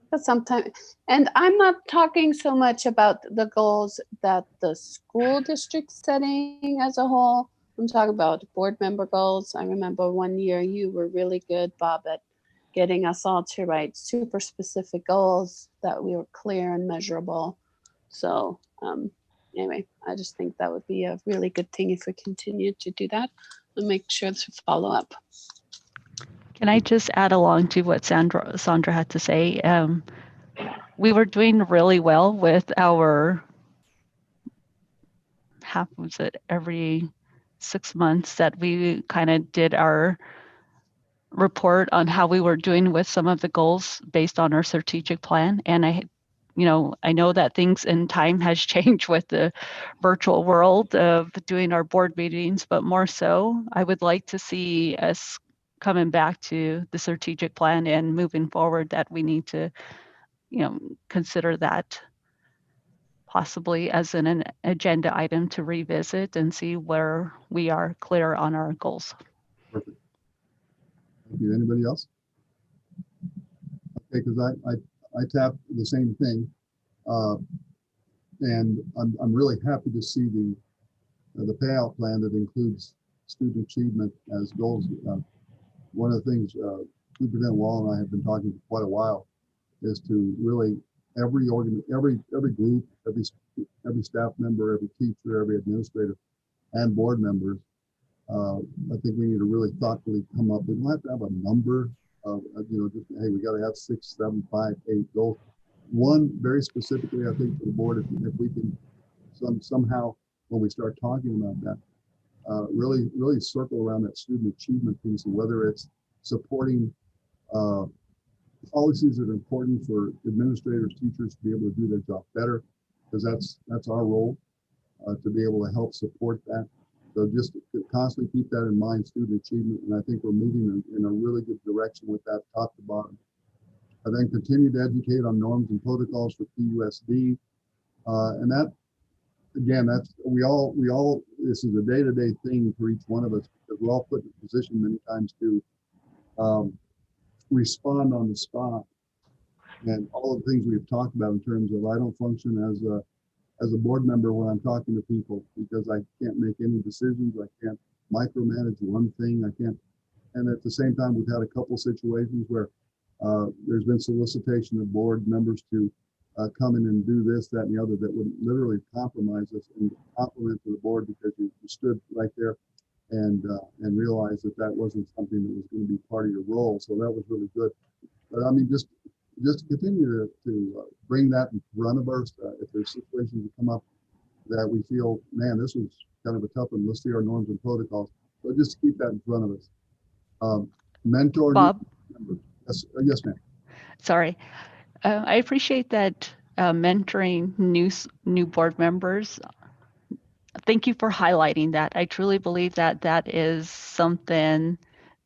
But sometimes, and I'm not talking so much about the goals that the school district's setting as a whole. I'm talking about board member goals. I remember one year you were really good, Bob, at getting us all to write super specific goals that we were clear and measurable. So anyway, I just think that would be a really good thing if we continue to do that and make sure to follow up. Can I just add along to what Sandra had to say? We were doing really well with our every 6 months that we kind of did our report on how we were doing with some of the goals based on our strategic plan. And I know that things in time has changed with the virtual world of doing our board meetings, but more so, I would like to see us coming back to the strategic plan and moving forward, that we need to, consider that possibly as an agenda item to revisit and see where we are clear on our goals. Perfect. Thank you. Anybody else? Okay, because I tapped the same thing, and I'm really happy to see the payout plan that includes student achievement as goals. One of the things Superintendent Wall and I have been talking for quite a while is to really every group, every staff member, every teacher, every administrator, and board members. I think we need to really thoughtfully come up. We don't have to have a number of, just, hey, we got to have 6, 7, 5, 8 goals. One very specifically, I think, for the board, if we can somehow, when we start talking about that, really circle around that student achievement piece, and whether it's supporting policies that are important for administrators, teachers to be able to do their job better, because that's our role, to be able to help support that. So just to constantly keep that in mind, student achievement, and I think we're moving in a really good direction with that, top to bottom. And then continue to educate on norms and protocols for PUSD, and that, again, we all this is a day-to-day thing for each one of us, because we're all put in a position many times to respond on the spot, and all of the things we've talked about in terms of I don't function as a board member when I'm talking to people, because I can't make any decisions. I can't micromanage one thing. I can't. And at the same time, we've had a couple situations where there's been solicitation of board members to come in and do this, that, and the other, that would literally compromise us and compliment to the board, because you stood right there and realized that wasn't something that was going to be part of your role. So that was really good. But I mean, just to continue to bring that in front of us, if there's situations that come up that we feel, man, this was kind of a tough one, let's see our norms and protocols. So just keep that in front of us. Mentor. Bob? Yes, ma'am. Sorry. I appreciate that mentoring new board members. Thank you for highlighting that. I truly believe that that is something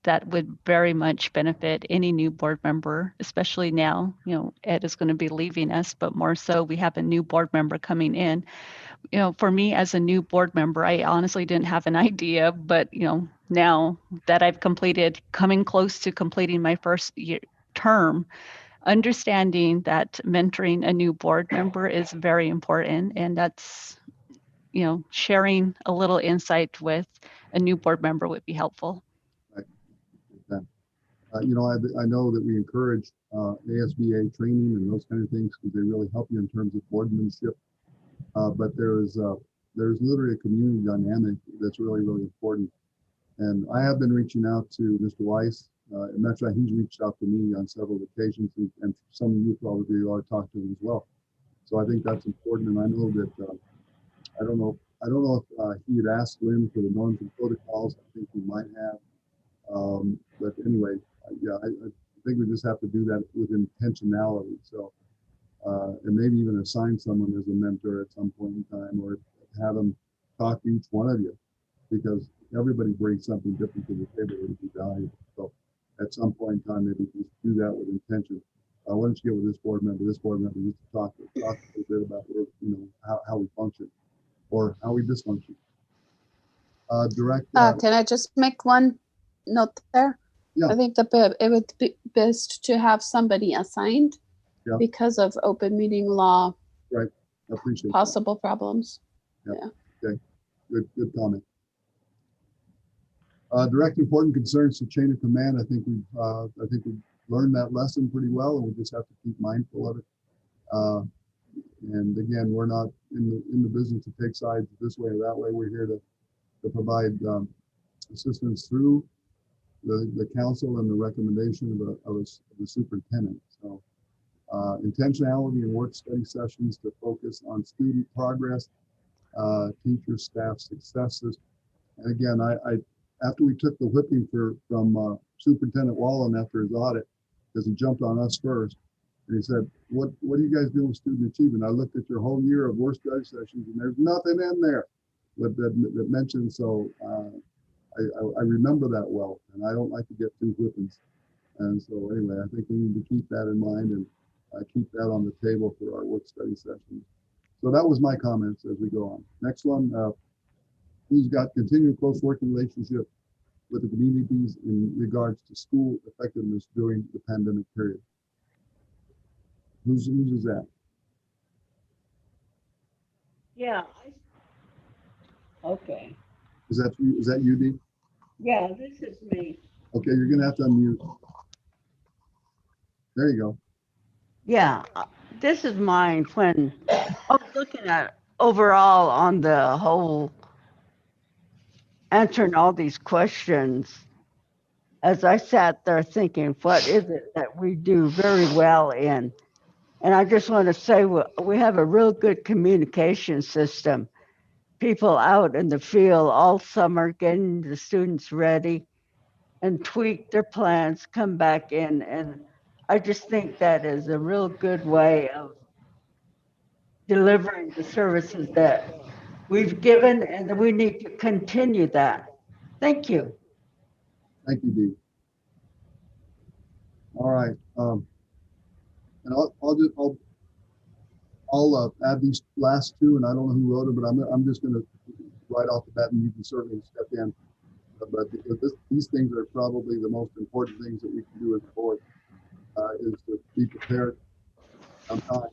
that would very much benefit any new board member, especially now. Ed is going to be leaving us, but more so we have a new board member coming in. For me as a new board member, I honestly didn't have an idea, but now that I've coming close to completing my first term, understanding that mentoring a new board member is very important, and that's sharing a little insight with a new board member would be helpful. Right. I know that we encourage ASBA training and those kind of things, because they really help you in terms of boardmanship. But there's literally a community dynamic that's really, really important. And I have been reaching out to Mr. Weiss. And that's right, he's reached out to me on several occasions, and some of you probably ought to talk to him as well. So I think that's important. And I know that I don't know if he had asked Lynn for the norms and protocols. I think he might have. But anyway, yeah, I think we just have to do that with intentionality. So, and maybe even assign someone as a mentor at some point in time, or have them talk to each one of you, because everybody brings something different to the table that would be valuable. So at some point in time, maybe just do that with intention. Why don't you get with this board member, just to talk a little bit about how we function, or how we dysfunction. Direct. Can I just make one note there? Yeah. I think it would be best to have somebody assigned, Yeah. because of open meeting law. Right. I appreciate possible problems. Yep. Yeah. Okay. Good comment. Direct important concerns to chain of command. I think we've learned that lesson pretty well, and we just have to keep mindful of it. And again, we're not in the business to take sides this way or that way. We're here to provide assistance through the council and the recommendation of the superintendent. So intentionality in work study sessions to focus on student progress, teacher, staff successes. And again, I after we took the whipping from Superintendent Wallen after his audit, because he jumped on us first, and he said, what are you guys doing with student achievement? I looked at your whole year of work study sessions, and there's nothing in there that mentions. So I remember that well, and I don't like to get too whippings. And so anyway, I think we need to keep that in mind and keep that on the table for our work study sessions. So that was my comments as we go on. Next one, who's got continued close working relationship with the communities in regards to school effectiveness during the pandemic period? Whose is that? Yeah. Okay. Is that you? Is that you, Dee? Yeah, this is me. Okay, you're gonna have to unmute. There you go. Yeah, this is mine. When I was looking at overall on the whole, answering all these questions, as I sat there thinking, what is it that we do very well in? And I just want to say we have a real good communication system. People out in the field all summer getting the students ready and tweak their plans, come back in. And I just think that is a real good way of delivering the services that we've given, and we need to continue that. Thank you. Thank you, Dee. All right. And I'll add these last two, and I don't know who wrote it, but I'm just going to right off the bat, and you can certainly step in. But because these things are probably the most important things that we can do as a board, is to be prepared on time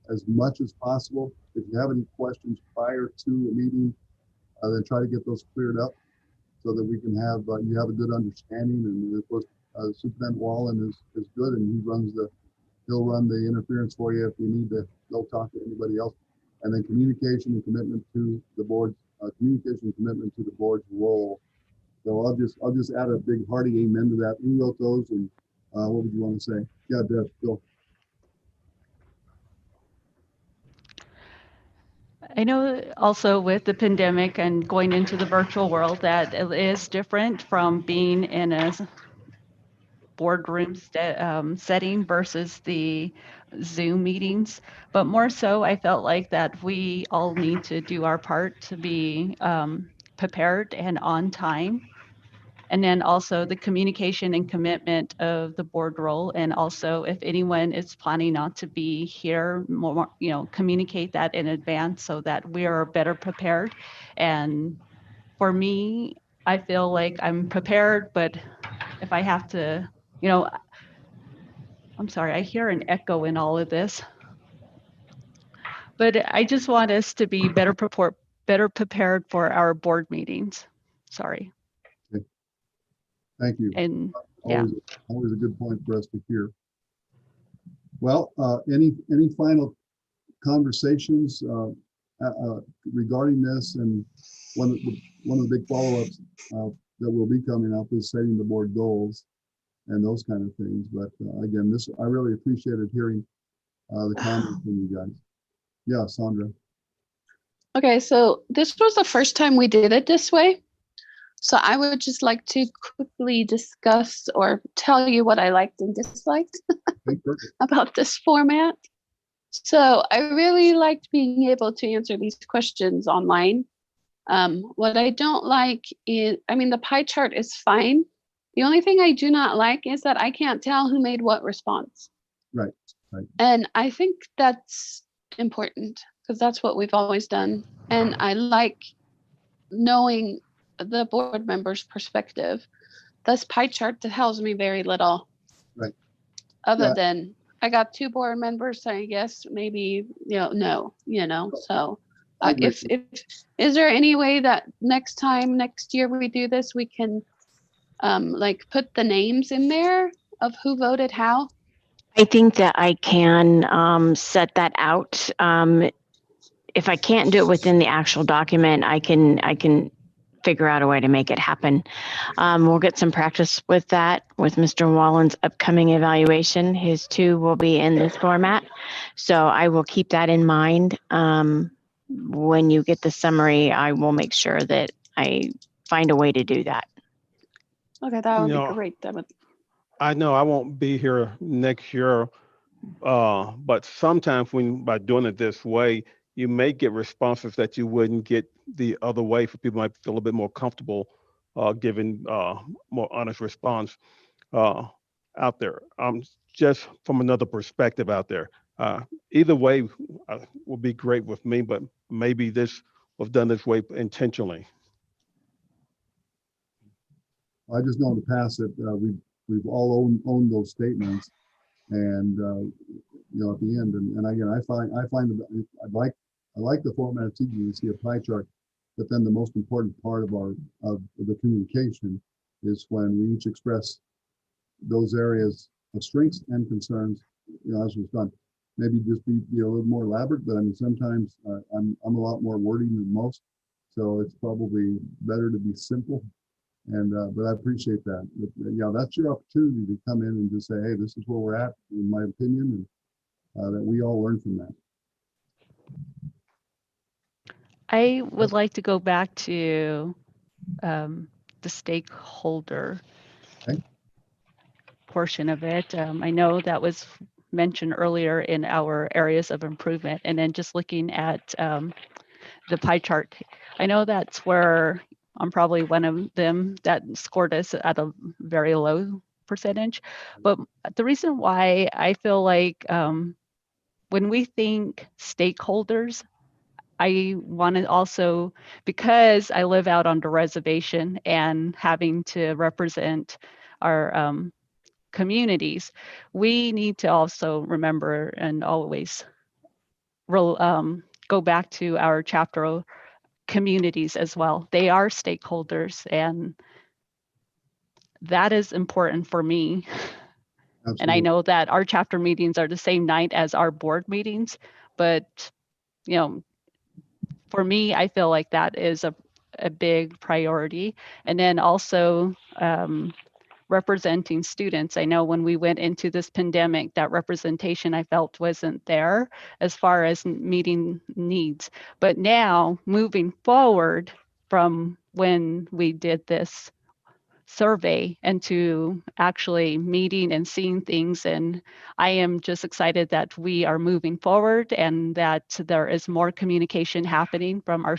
as much as possible. If you have any questions prior to a meeting, then try to get those cleared up so that we can have you have a good understanding. And of course, Superintendent Wallen is good, and he'll run the interference for you if you need to go talk to anybody else. And then communication and commitment to the board's role. So I'll just add a big hearty amen to that. Who wrote those, and what would you want to say? Yeah, Deb, go. I know also with the pandemic and going into the virtual world that it is different from being in a boardroom setting versus the Zoom meetings. But more so, I felt like that we all need to do our part to be prepared and on time. And then also the communication and commitment of the board role. And also if anyone is planning not to be here, more, communicate that in advance so that we are better prepared. And for me, I feel like I'm prepared, but if I have to, I'm sorry, I hear an echo in all of this. But I just want us to be better prepared for our board meetings. Sorry. Thank you. And always a good point for us to hear. Well, any final conversations regarding this? And one of the big follow-ups that will be coming up is setting the board goals and those kind of things. But again, I really appreciated hearing the comments from you guys. Yeah, Sandra. Okay, so this was the first time we did it this way. So I would just like to quickly discuss or tell you what I liked and disliked about this format. So I really liked being able to answer these questions online. What I don't like is, the pie chart is fine. The only thing I do not like is that I can't tell who made what response. Right. And I think that's important because that's what we've always done. And I like knowing the board member's perspective. This pie chart tells me very little. Right. Other than I got 2 board members, I guess maybe, no. So if is there any way that next year we do this, we can put the names in there of who voted how? I think that I can set that out. If I can't do it within the actual document, I can figure out a way to make it happen. We'll get some practice with that with Mr. Wallen's upcoming evaluation. His 2 will be in this format. So I will keep that in mind. When you get the summary, I will make sure that I find a way to do that. Okay, that would be great. I know I won't be here next year, but sometimes by doing it this way, you may get responses that you wouldn't get the other way. For people might feel a little bit more comfortable giving more honest response out there. Just from another perspective out there. Either way will be great with me, but maybe this was done this way intentionally. I just know in the past that we've all owned those statements, and at the end, and again, I find that I like the format of teaching. You see a pie chart, but then the most important part of the communication is when we each express those areas strengths and concerns, as was done. Maybe just be a little more elaborate, but I mean, sometimes I'm a lot more wordy than most. So it's probably better to be simple. And, but I appreciate that. But, yeah, that's your opportunity to come in and just say, hey, this is where we're at, in my opinion, and that we all learn from that. I would like to go back to the stakeholder Okay. portion of it. I know that was mentioned earlier in our areas of improvement, and then just looking at the pie chart. I know that's where I'm probably one of them that scored us at a very low percentage, but the reason why I feel like when we think stakeholders, I want to also, because I live out on the reservation and having to represent our communities, we need to also remember and always go back to our chapter communities as well. They are stakeholders, and that is important for me. Absolutely. And I know that our chapter meetings are the same night as our board meetings, but for me, I feel like that is a big priority. And then also representing students. I know when we went into this pandemic, that representation I felt wasn't there as far as meeting needs. But now moving forward from when we did this survey and to actually meeting and seeing things, and I am just excited that we are moving forward and that there is more communication happening from our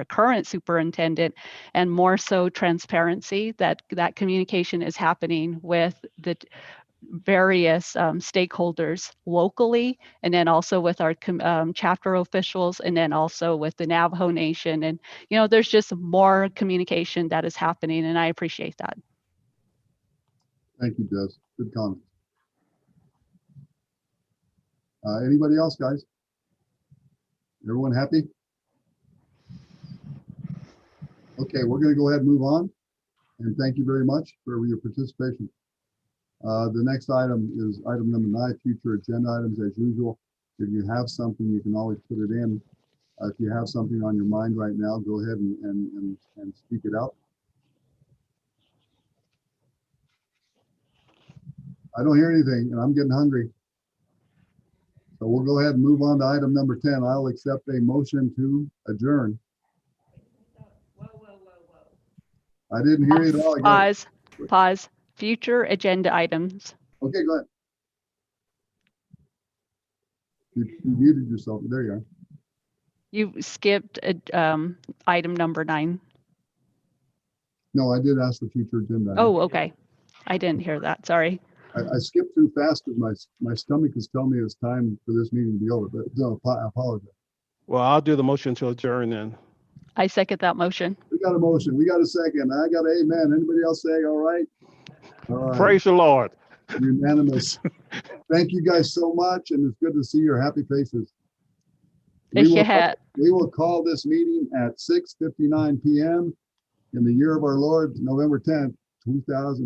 current superintendent, and more so transparency, that communication is happening with the various stakeholders locally, and then also with our chapter officials, and then also with the Navajo Nation. And, there's just more communication that is happening, and I appreciate that. Thank you, Jess. Good comment. Anybody else, guys? Everyone happy? Okay, we're going to go ahead and move on. And thank you very much for your participation. The next item is item number 9, future agenda items. As usual, if you have something, you can always put it in. If you have something on your mind right now, go ahead and speak it out. I don't hear anything, and I'm getting hungry. So we'll go ahead and move on to item number 10. I'll accept a motion to adjourn. I didn't hear it all. Pause. Future agenda items. Okay, go ahead. You muted yourself. There you are. You skipped item number 9. No, I did ask for future agenda items. Oh, okay. I didn't hear that. Sorry. I skipped through fast because my stomach is telling me it's time for this meeting to be over, but no, I apologize. Well, I'll do the motion to adjourn then. I second that motion. We got a motion. We got a second. I got an amen. Anybody else say all right? All right. Praise the Lord. Unanimous. Thank you guys so much, and it's good to see your happy faces. We will call this meeting at 6:59 p.m. in the year of our Lord, November 10th, 2000.